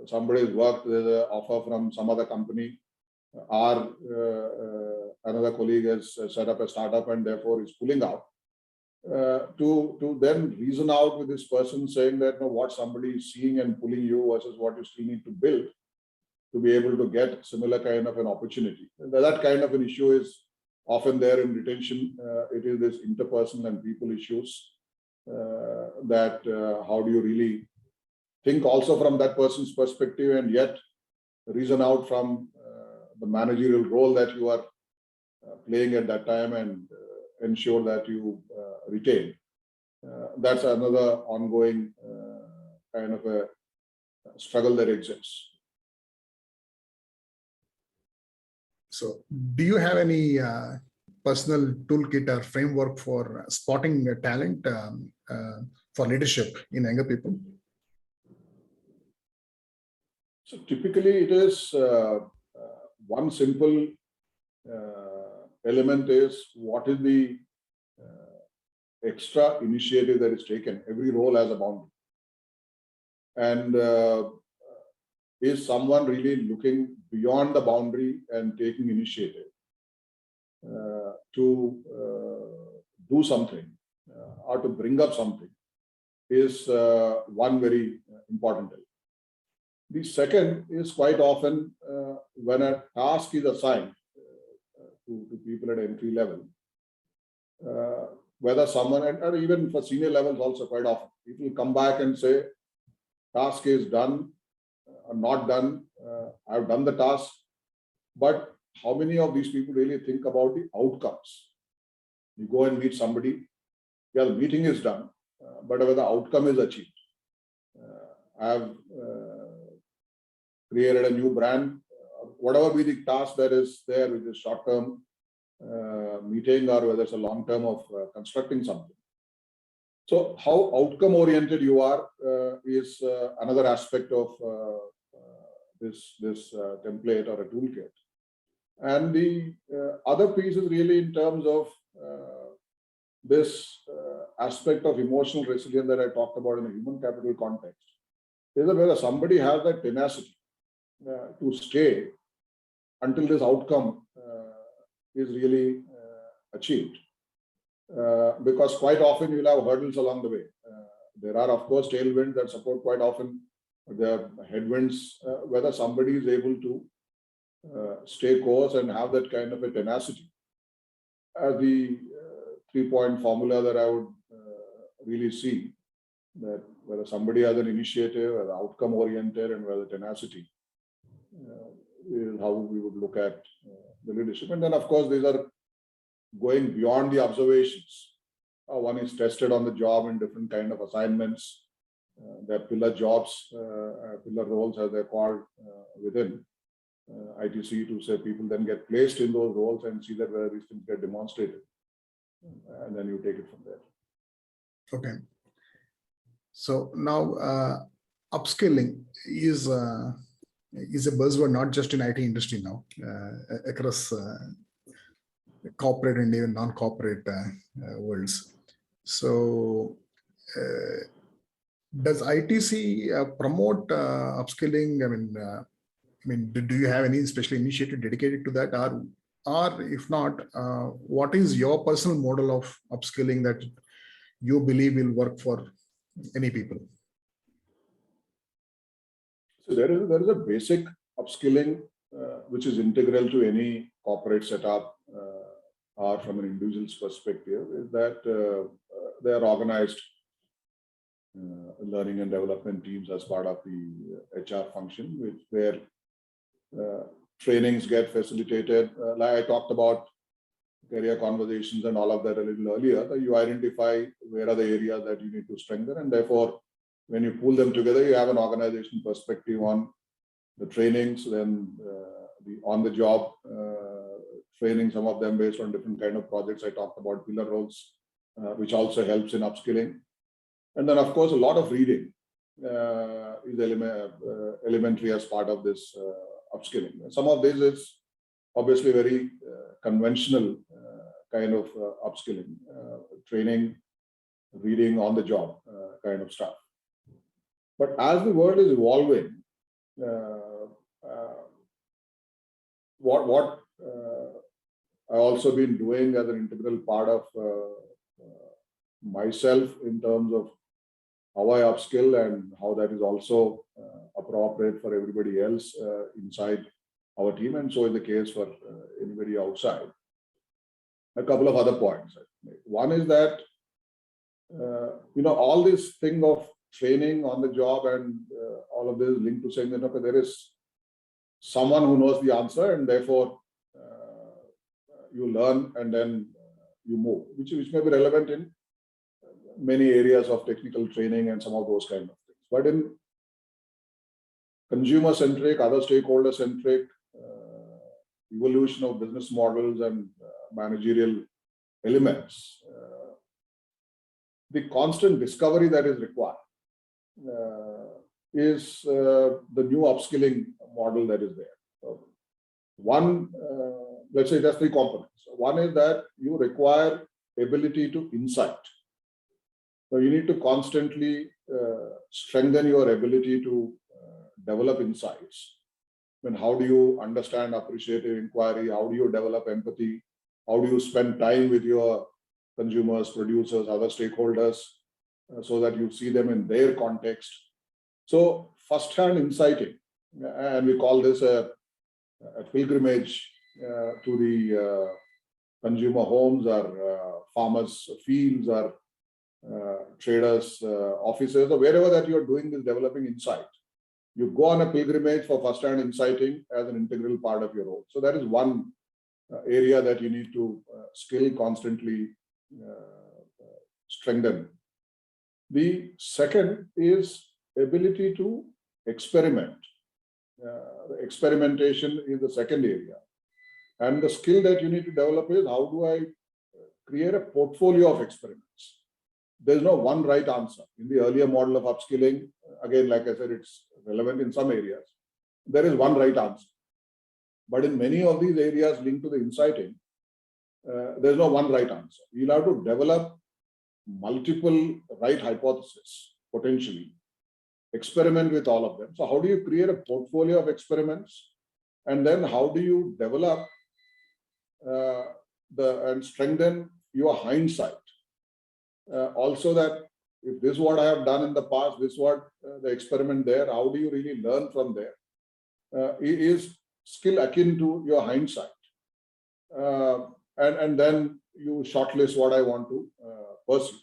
Somebody has worked with an offer from some other company, or another colleague has set up a startup and therefore is pulling out. To then reason out with this person saying that, no, what somebody is seeing and pulling you versus what you still need to build to be able to get similar kind of an opportunity. And that kind of an issue is often there in retention. It is this interpersonal and people issues that how do you really think also from that person's perspective and yet reason out from the managerial role that you are playing at that time and ensure that you retain. That's another ongoing kind of a struggle that exists. So, do you have any personal toolkit or framework for spotting talent for leadership in younger people? So typically it is one simple element is what is the extra initiative that is taken. Every role has a boundary. And is someone really looking beyond the boundary and taking initiative to do something or to bring up something is one very important element. The second is quite often when a task is assigned to people at entry level, whether someone, or even for senior levels also quite often, people come back and say, task is done or not done. I've done the task, but how many of these people really think about the outcomes? You go and meet somebody, yeah, the meeting is done, but whether the outcome is achieved. I've created a new brand, whatever be the task that is there, which is short-term meeting or whether it's a long-term of constructing something. So how outcome-oriented you are is another aspect of this template or a toolkit. And the other piece is really in terms of this aspect of emotional resilience that I talked about in a human capital context. Is that whether somebody has that tenacity to stay until this outcome is really achieved. Because quite often you'll have hurdles along the way. There are, of course, tailwinds that support quite often. There are headwinds, whether somebody is able to stay course and have that kind of a tenacity. As the 3-point formula that I would really see, that whether somebody has an initiative, whether outcome oriented, and whether tenacity is how we would look at the leadership. And then, of course, these are going beyond the observations. One is tested on the job in different kind of assignments. There are pillar jobs, pillar roles as they're called within ITC, to say people then get placed in those roles and see that whether these things get demonstrated. And then you take it from there. Okay. So now upskilling is a buzzword not just in IT industry now, across corporate and even non-corporate worlds. So does ITC promote upskilling? I mean, do you have any special initiative dedicated to that, or if not, what is your personal model of upskilling that you believe will work for any people? So there is a basic upskilling which is integral to any corporate setup or from an individual's perspective, is that they are organized learning and development teams as part of the HR function, where trainings get facilitated. Like I talked about career conversations and all of that a little earlier, you identify where are the areas that you need to strengthen, and therefore when you pull them together, you have an organization perspective on the trainings, then the on-the-job training, some of them based on different kind of projects. I talked about pillar roles, which also helps in upskilling. And then, of course, a lot of reading is elementary as part of this upskilling. Some of this is obviously very conventional kind of upskilling, training, reading on the job kind of stuff. But as the world is evolving, what I've also been doing as an integral part of myself in terms of how I upskill and how that is also appropriate for everybody else inside our team, and so is the case for anybody outside. A couple of other points. One is that all this thing of training on the job and all of this linked to saying that okay, there is someone who knows the answer, and therefore you learn and then you move, which may be relevant in many areas of technical training and some of those kind of things. But in consumer-centric, other stakeholder-centric evolution of business models and managerial elements, the constant discovery that is required is the new upskilling model that is there. So one, let's say, just 3 components. One is that you require ability to insight. So you need to constantly strengthen your ability to develop insights. Then how do you understand appreciative inquiry? How do you develop empathy? How do you spend time with your consumers, producers, other stakeholders, so that you see them in their context? So first-hand insighting, and we call this a pilgrimage to the consumer homes or farmers' fields or traders' offices, or wherever that you're doing this developing insight. You go on a pilgrimage for first-hand insighting as an integral part of your role. So that is one area that you need to skill constantly strengthen. The second is ability to experiment. Experimentation is the second area. And the skill that you need to develop is, how do I create a portfolio of experiments? There's no one right answer. In the earlier model of upskilling, again, like I said, it's relevant in some areas. There is one right answer. But in many of these areas linked to the inciting, there's no one right answer. You'll have to develop multiple right hypotheses, potentially, experiment with all of them. So how do you create a portfolio of experiments? And then how do you develop and strengthen your hindsight? Also that if this is what I have done in the past, this is what the experiment there, how do you really learn from there? It is skill akin to your hindsight. And then you shortlist what I want to pursue.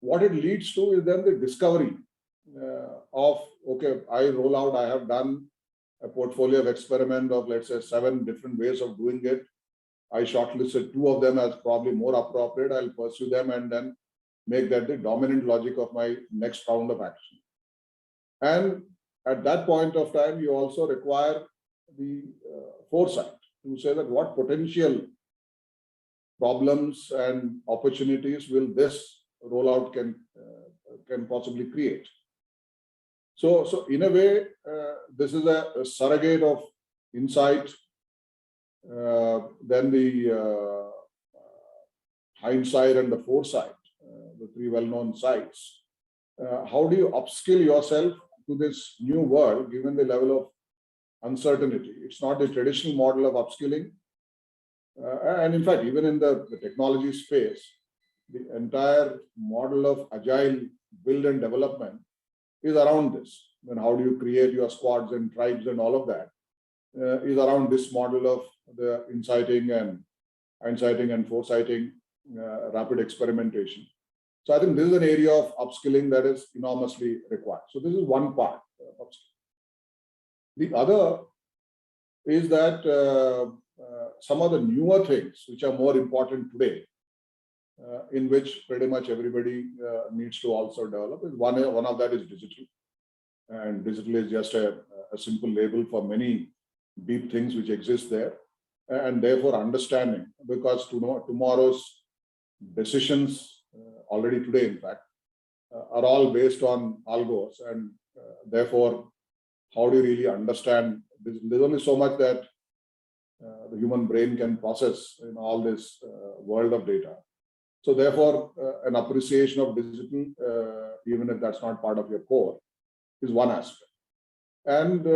What it leads to is then the discovery of, okay, I roll out, I have done a portfolio of experiment of, let's say, 7 different ways of doing it. I shortlisted 2 of them as probably more appropriate. I'll pursue them and then make that the dominant logic of my next round of action. And at that point of time, you also require the foresight to say that what potential problems and opportunities will this rollout can possibly create. So in a way, this is a surrogate of insight. Then the hindsight and the foresight, the 3 well-known sides. How do you upskill yourself to this new world, given the level of uncertainty? It's not the traditional model of upskilling. And in fact, even in the technology space, the entire model of agile build and development is around this. And how do you create your squads and tribes and all of that is around this model of the inciting and hindsighting and foresighting, rapid experimentation. So I think this is an area of upskilling that is enormously required. So this is one part of upskilling. The other is that some of the newer things which are more important today, in which pretty much everybody needs to also develop, is one of that is digital. And digital is just a simple label for many deep things which exist there. And therefore understanding, because tomorrow's decisions, already today in fact, are all based on algos, and therefore how do you really understand this? There's only so much that the human brain can process in all this world of data. So therefore an appreciation of digital, even if that's not part of your core, is one aspect. And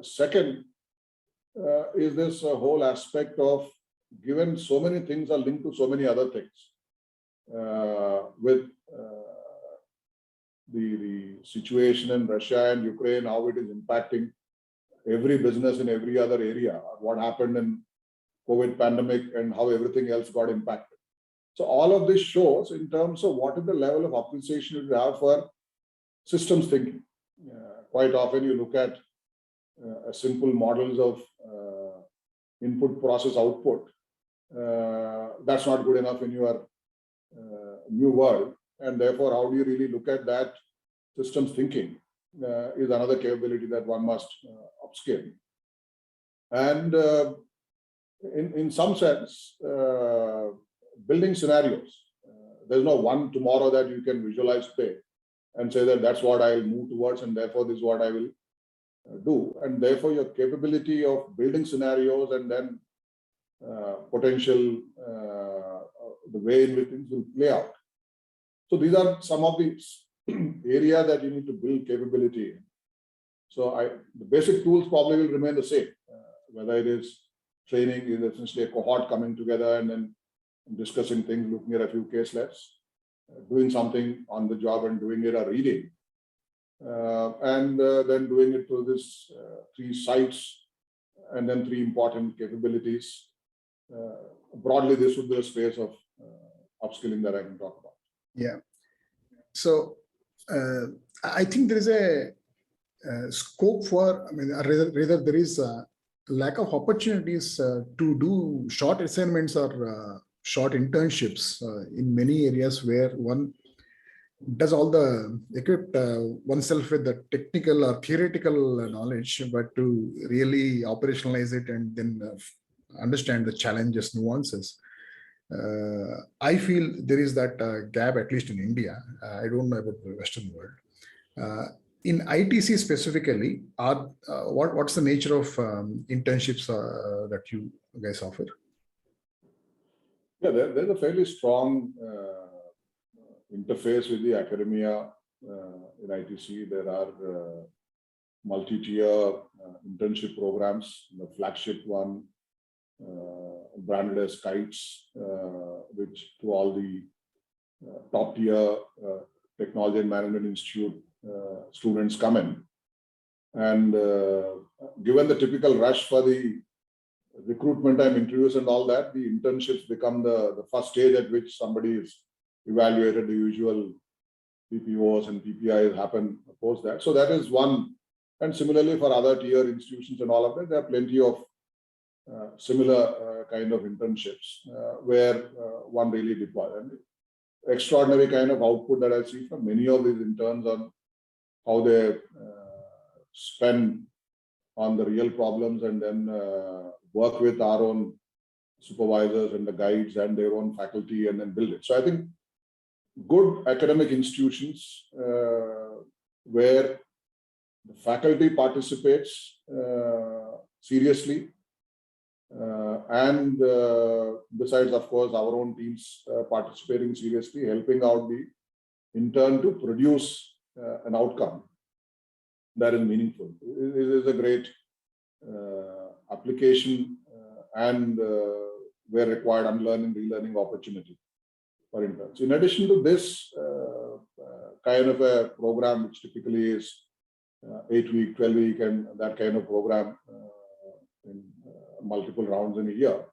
second is this whole aspect of, given so many things are linked to so many other things, with the situation in Russia and Ukraine, how it is impacting every business in every other area, what happened in COVID pandemic and how everything else got impacted. So all of this shows in terms of what is the level of appreciation you have for systems thinking. Quite often you look at simple models of input, process, output. That's not good enough in your new world. And therefore, how do you really look at that systems thinking is another capability that one must upskill. And in some sense, building scenarios. There's no one tomorrow that you can visualize today and say that that's what I'll move towards and therefore this is what I will do. And therefore your capability of building scenarios and then potential, the way in which things will play out. So these are some of the areas that you need to build capability in. So the basic tools probably will remain the same, whether it is training, is essentially a cohort coming together and then discussing things, looking at a few case labs, doing something on the job and doing it or reading, and then doing it through this 3 sites and then 3 important capabilities. Broadly, this would be a space of upskilling that I can talk about. Yeah. So I think there is a scope for, I mean, rather there is a lack of opportunities to do short assignments or short internships in many areas where one does all the equip oneself with the technical or theoretical knowledge, but to really operationalize it and then understand the challenges, nuances. I feel there is that gap, at least in India. I don't know about the Western world. In ITC specifically, what's the nature of internships that you guys offer? Yeah, there's a fairly strong interface with the academia in ITC. There are multi-tier internship programs. The flagship one branded as Kites, which to all the top tier technology and management institute students come in. And given the typical rush for the recruitment time, interviews and all that, the internships become the first stage at which somebody is evaluated. The usual PPOs and PPIs happen post that. So that is one. And similarly for other tier institutions and all of that, there are plenty of similar kind of internships where one really deploys. And extraordinary kind of output that I see from many of these interns on how they spend on the real problems and then work with our own supervisors and the guides and their own faculty and then build it. So I think good academic institutions where the faculty participates seriously and besides, of course, our own teams participating seriously, helping out the intern to produce an outcome that is meaningful. It is a great application and where required unlearning, relearning opportunity for interns. In addition to this kind of a program, which typically is 8-week, 12-week, and that kind of program in multiple rounds in a year,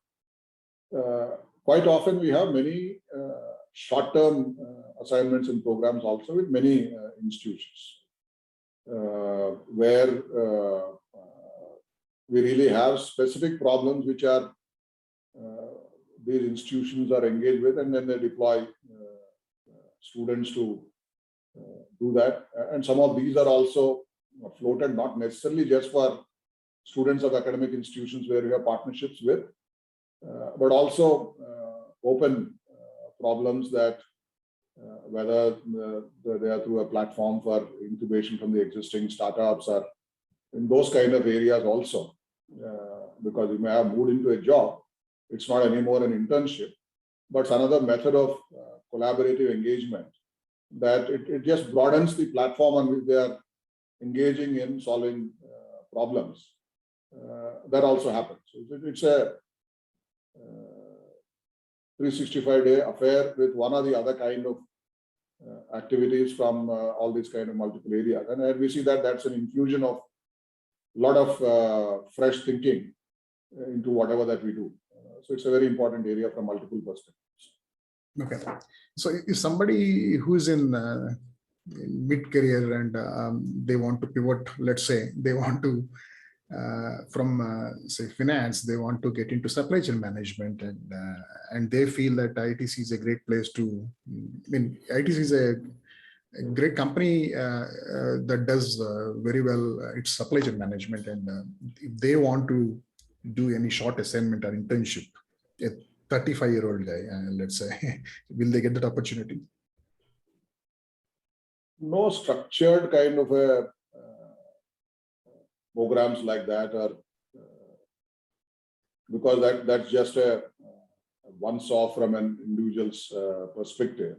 quite often we have many short-term assignments and programs also with many institutions where we really have specific problems which are these institutions are engaged with, and then they deploy students to do that. And some of these are also floated not necessarily just for students of academic institutions where we have partnerships with, but also open problems that whether they are through a platform for incubation from the existing startups or in those kind of areas also, because you may have moved into a job. It's not anymore an internship, but it's another method of collaborative engagement that it just broadens the platform on which they are engaging in solving problems. That also happens. It's a 365-day affair with one or the other kind of activities from all these kind of multiple areas. And we see that that's an infusion of a lot of fresh thinking into whatever that we do. So it's a very important area from multiple perspectives. Okay. So if somebody who's in mid-career and they want to pivot, let's say they want to from say finance, they want to get into supply chain management, and they feel that ITC is a great place to. I mean, ITC is a great company that does very well its supply chain management, and if they want to do any short assignment or internship, a 35-year-old guy, let's say, will they get that opportunity? No structured kind of a programs like that are because that's just a once-off from an individual's perspective.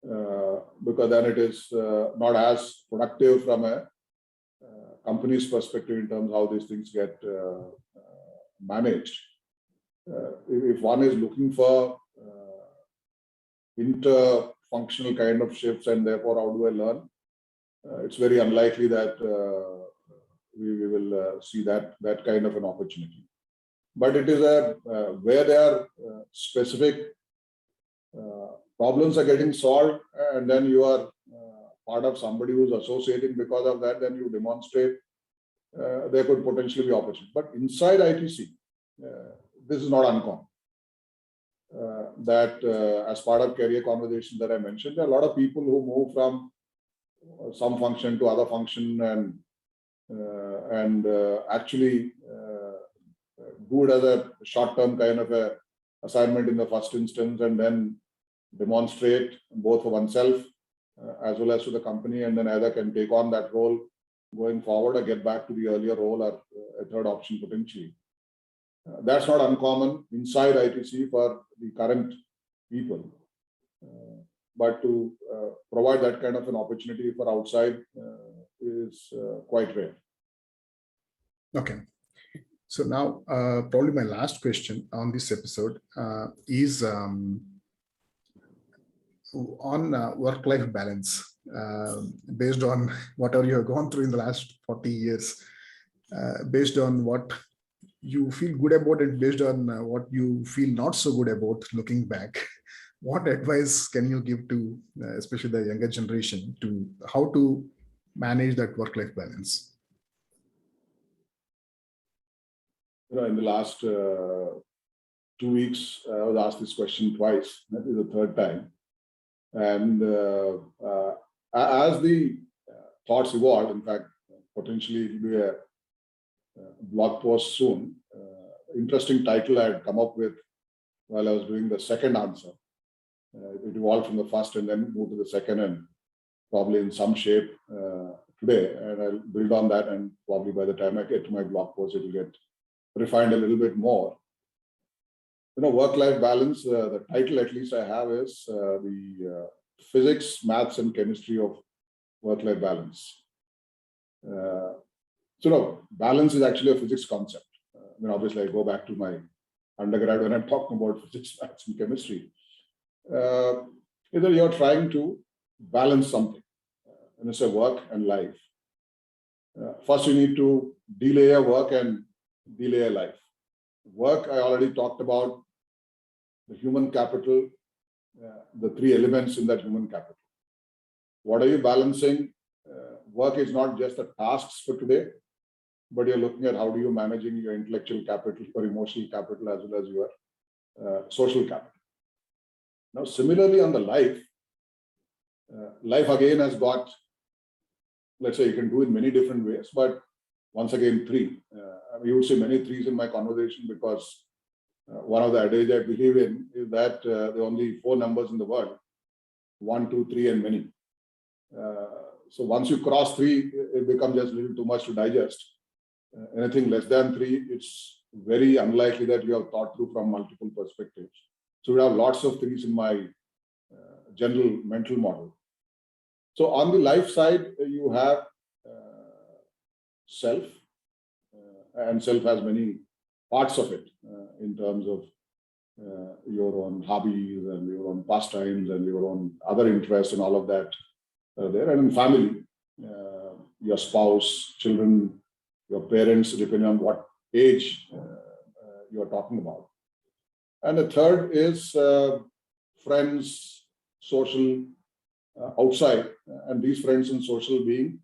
Because then it is not as productive from a company's perspective in terms of how these things get managed. If one is looking for inter-functional kind of shifts and therefore how do I learn, it's very unlikely that we will see that kind of an opportunity. But it is a where there are specific problems are getting solved, and then you are part of somebody who's associating because of that, then you demonstrate there could potentially be opportunity. But inside ITC, this is not uncommon. As part of career conversations that I mentioned, there are a lot of people who move from some function to other function and actually do it as a short-term kind of a assignment in the first instance, and then demonstrate both for oneself as well as to the company, and then either can take on that role going forward or get back to the earlier role or a third option potentially. That's not uncommon inside ITC for the current people. But to provide that kind of an opportunity for outside is quite rare. Okay. So now, probably my last question on this episode is on work-life balance. Based on whatever you have gone through in the last 40 years, based on what you feel good about it, based on what you feel not so good about looking back, what advice can you give to especially the younger generation to how to manage that work-life balance? In the last 2 weeks, I was asked this question twice. That is the third time. And as the thoughts evolved, in fact, potentially it will be a blog post soon. Interesting title I had come up with while I was doing the second answer. It evolved from the first and then moved to the second, and probably in some shape today. And I'll build on that, and probably by the time I get to my blog post, it will get refined a little bit more. Work-life balance, the title at least I have is the physics, maths, and chemistry of work-life balance. Balance is actually a physics concept. Obviously, I go back to my undergrad when I'm talking about physics, maths, and chemistry. Either you're trying to balance something, and it's a work and life. First, you need to delay a work and delay a life. Work, I already talked about the human capital, the three elements in that human capital. What are you balancing? Work is not just the tasks for today, but you're looking at how do you managing your intellectual capital or emotional capital as well as your social capital. Now, similarly on the life, life again has got, let's say you can do it many different ways, but once again, three. You would see many threes in my conversation because one of the adage I believe in is that there are only 4 numbers in the world: 1, 2, 3, and many. So once you cross 3, it becomes just a little too much to digest. Anything less than 3, it's very unlikely that you have thought through from multiple perspectives. So we have lots of 3s in my general mental model. So on the life side, you have self, and self has many parts of it in terms of your own hobbies and your own pastimes and your own other interests and all of that there. And in family, your spouse, children, your parents, depending on what age you are talking about. And the third is friends, social, outside, and these friends and social being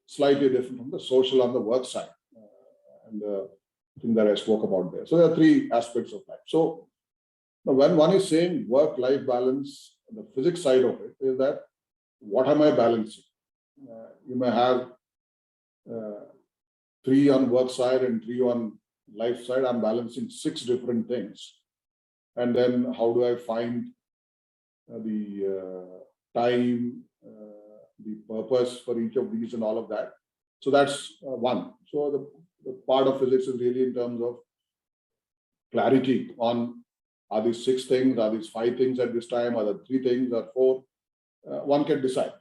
slightly different from the social on the work side, and the thing that I spoke about there. So there are 3 aspects of life. So when one is saying work-life balance, the physics side of it is that what am I balancing? You may have 3 on work side and 3 on life side. I'm balancing 6 different things. And then how do I find the time, the purpose for each of these and all of that? So that's one. So the part of physics is really in terms of clarity on, are these 6 things, are these 5 things at this time, are there 3 things or 4? One can decide.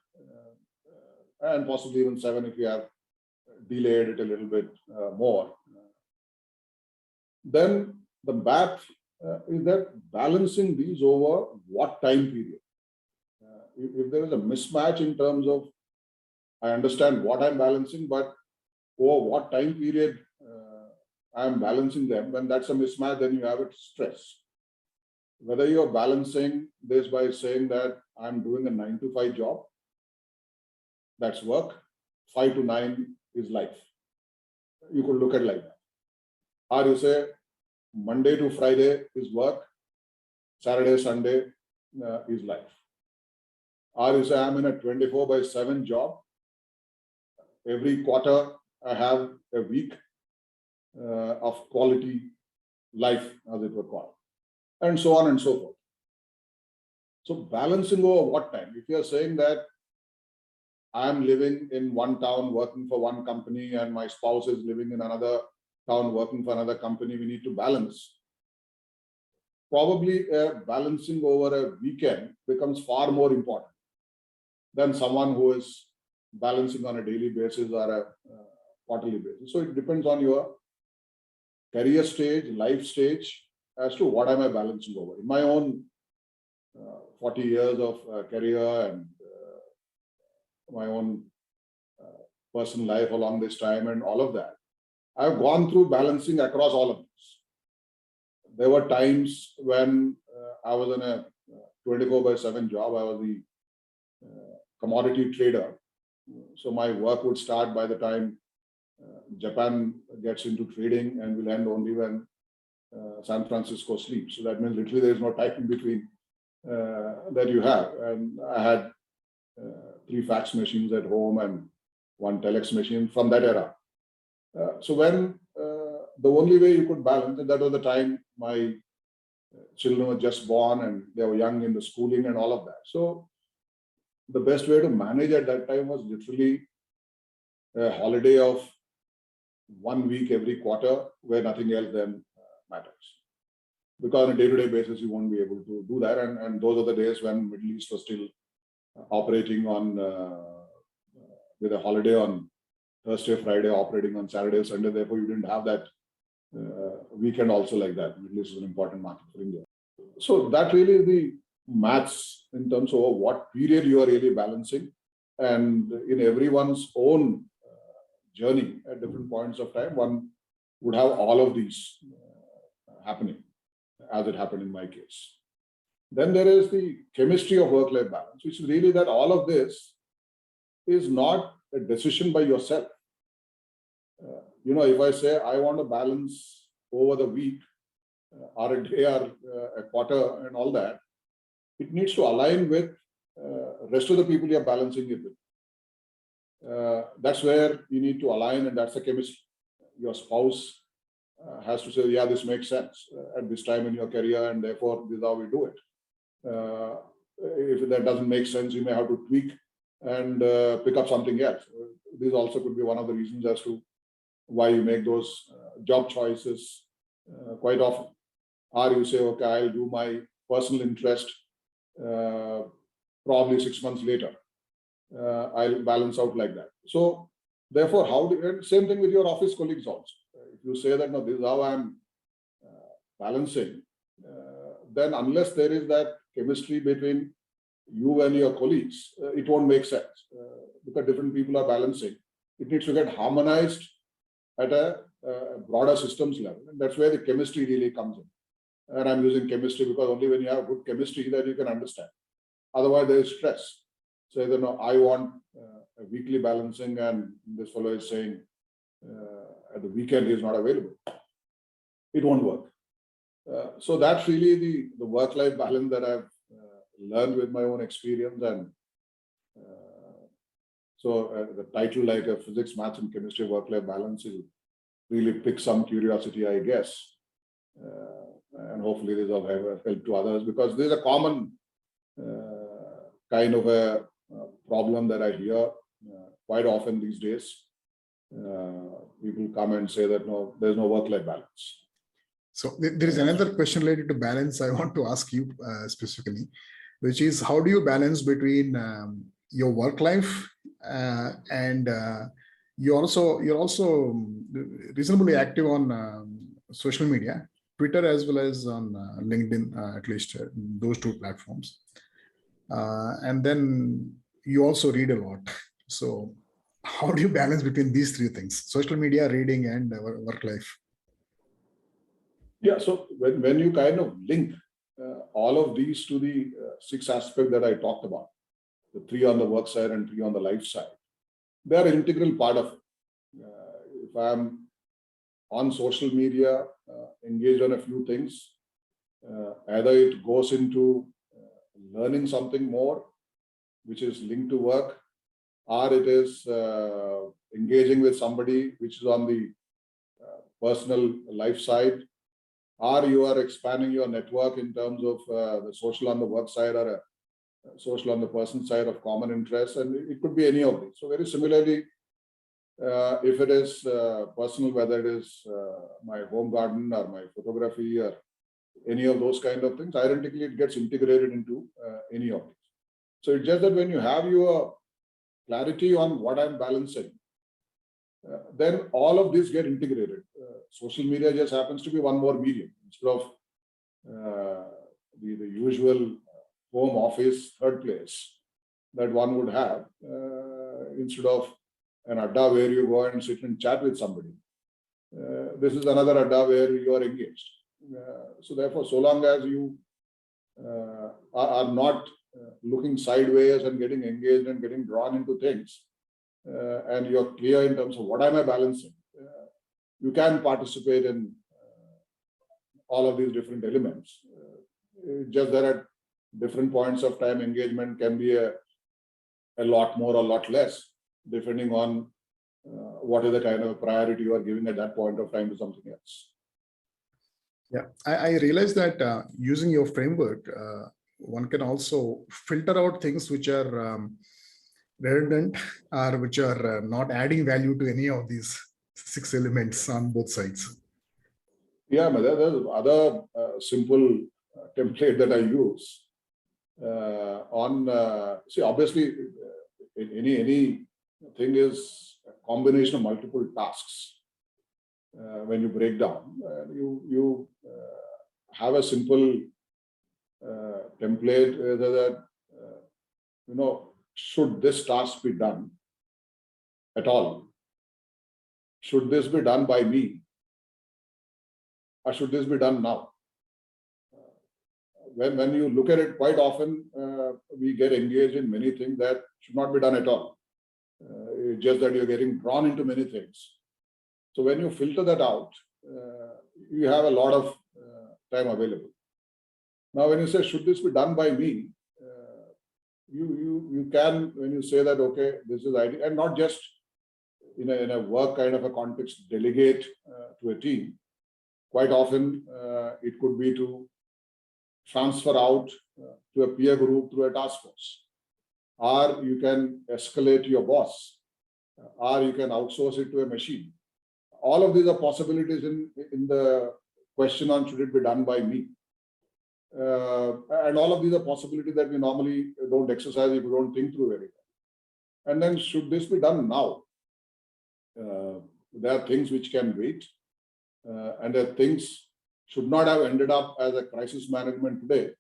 And possibly even 7 if you have delayed it a little bit more. Then the math is that balancing these over what time period. If there is a mismatch in terms of, I understand what I'm balancing, but over what time period I'm balancing them, when that's a mismatch, then you have it stress. whether you're balancing this by saying that I'm doing a 9 to 5 job, that's work, 5 to 9 is life. You could look at it like that. Or you say Monday to Friday is work, Saturday, Sunday is life. Or you say I'm in a 24/7 job. Every quarter I have a week of quality life, as it were called, and so on and so forth. So balancing over what time? If you're saying that I'm living in one town working for one company and my spouse is living in another town working for another company, we need to balance. Probably balancing over a weekend becomes far more important than someone who is balancing on a daily basis or a quarterly basis. So it depends on your career stage, life stage, as to what am I balancing over. In my own 40 years of career and my own personal life along this time and all of that, I've gone through balancing across all of this. There were times when I was in a 24/7 job. I was the commodity trader. So my work would start by the time Japan gets into trading and will end only when San Francisco sleeps. So that means literally there is no time in between that you have. And I had 3 fax machines at home and 1 telex machine from that era. So when the only way you could balance, and that was the time my children were just born and they were young in the schooling and all of that. So the best way to manage at that time was literally a holiday of 1 week every quarter where nothing else then matters. Because on a day-to-day basis, you won't be able to do that. And those are the days when Middle East was still operating on with a holiday on Thursday, Friday, operating on Saturday, Sunday. Therefore, you didn't have that weekend also like that. Middle East is an important market for India. So that really is the maths in terms of what period you are really balancing. And in everyone's own journey at different points of time, one would have all of these happening, as it happened in my case. Then there is the chemistry of work-life balance, which is really that all of this is not a decision by yourself. If I say I want to balance over the week or a day or a quarter and all that, it needs to align with rest of the people you're balancing it with. That's where you need to align, and that's the chemistry. Your spouse has to say, yeah, this makes sense at this time in your career, and therefore this is how we do it. If that doesn't make sense, you may have to tweak and pick up something else. This also could be one of the reasons as to why you make those job choices quite often. Or you say, okay, I'll do my personal interest probably 6 months later. I'll balance out like that. So therefore, same thing with your office colleagues also. If you say that, no, this is how I'm balancing, then unless there is that chemistry between you and your colleagues, it won't make sense because different people are balancing. It needs to get harmonized at a broader systems level. And that's where the chemistry really comes in. And I'm using chemistry because only when you have good chemistry that you can understand. Otherwise, there is stress. So, I want a weekly balancing, and this fellow is saying at the weekend he is not available. It won't work. So that's really the work-life balance that I've learned with my own experience. And so the title like a physics, maths, and chemistry work-life balance will really pick some curiosity, I guess. And hopefully this will have help to others, because there's a common kind of a problem that I hear quite often these days. People come and say that no, there's no work-life balance. So there is another question related to balance I want to ask you specifically, which is how do you balance between your work life and you're also reasonably active on social media, Twitter as well as on LinkedIn, at least those 2 platforms. And then you also read a lot. So how do you balance between these 3 things, social media, reading, and work life? Yeah, so when you kind of link all of these to the 6 aspects that I talked about, the 3 on the work side and 3 on the life side, they are an integral part of it. If I'm on social media, engaged on a few things, either it goes into learning something more, which is linked to work, or it is engaging with somebody which is on the personal life side, or you are expanding your network in terms of the social on the work side or social on the person side of common interests, and it could be any of these. So very similarly, if it is personal, whether it is my home garden or my photography or any of those kind of things, identically it gets integrated into any of these. So it's just that when you have your clarity on what I'm balancing, then all of these get integrated. Social media just happens to be one more medium instead of the usual home office third place that one would have, instead of an adda where you go and sit and chat with somebody. This is another adda where you are engaged. So therefore, so long as you are not looking sideways and getting engaged and getting drawn into things, and you're clear in terms of what am I balancing, you can participate in all of these different elements. Just that at different points of time, engagement can be a lot more or a lot less, depending on what is the kind of priority you are giving at that point of time to something else. Yeah, I realize that using your framework, one can also filter out things which are redundant or which are not adding value to any of these 6 elements on both sides. Yeah, but there's other simple template that I use see, obviously, any thing is a combination of multiple tasks. When you break down, you have a simple template that should this task be done at all? Should this be done by me? Or should this be done now? When you look at it, quite often we get engaged in many things that should not be done at all. It's just that you're getting drawn into many things. So when you filter that out, you have a lot of time available. Now, when you say, should this be done by me? You can, when you say that, okay, this is ideal, and not just in a work kind of a context, delegate to a team. Quite often, it could be to transfer out to a peer group through a task force, or you can escalate to your boss, or you can outsource it to a machine. All of these are possibilities in the question on should it be done by me. And all of these are possibilities that we normally don't exercise if we don't think through very well. And then should this be done now? There are things which can wait, and there are things should not have ended up as a crisis management today.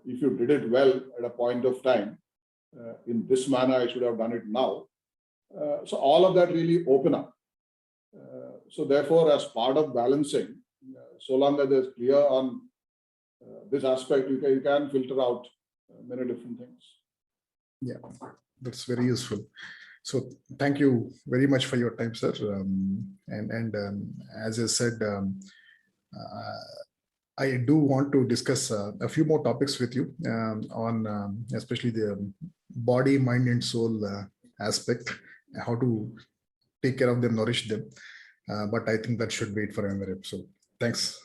If you did it well at a point of time, in this manner, I should have done it now. So all of that really open up. So therefore, as part of balancing, so long as there's clear on this aspect, you can filter out many different things. Yeah, that's very useful. So thank you very much for your time, sir. As I said, I do want to discuss a few more topics with you on especially the body, mind, and soul aspect, how to take care of them, nourish them. But I think that should wait for another episode. Thanks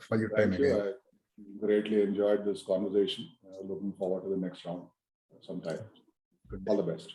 for your time again. I greatly enjoyed this conversation. Looking forward to the next round sometime. All the best.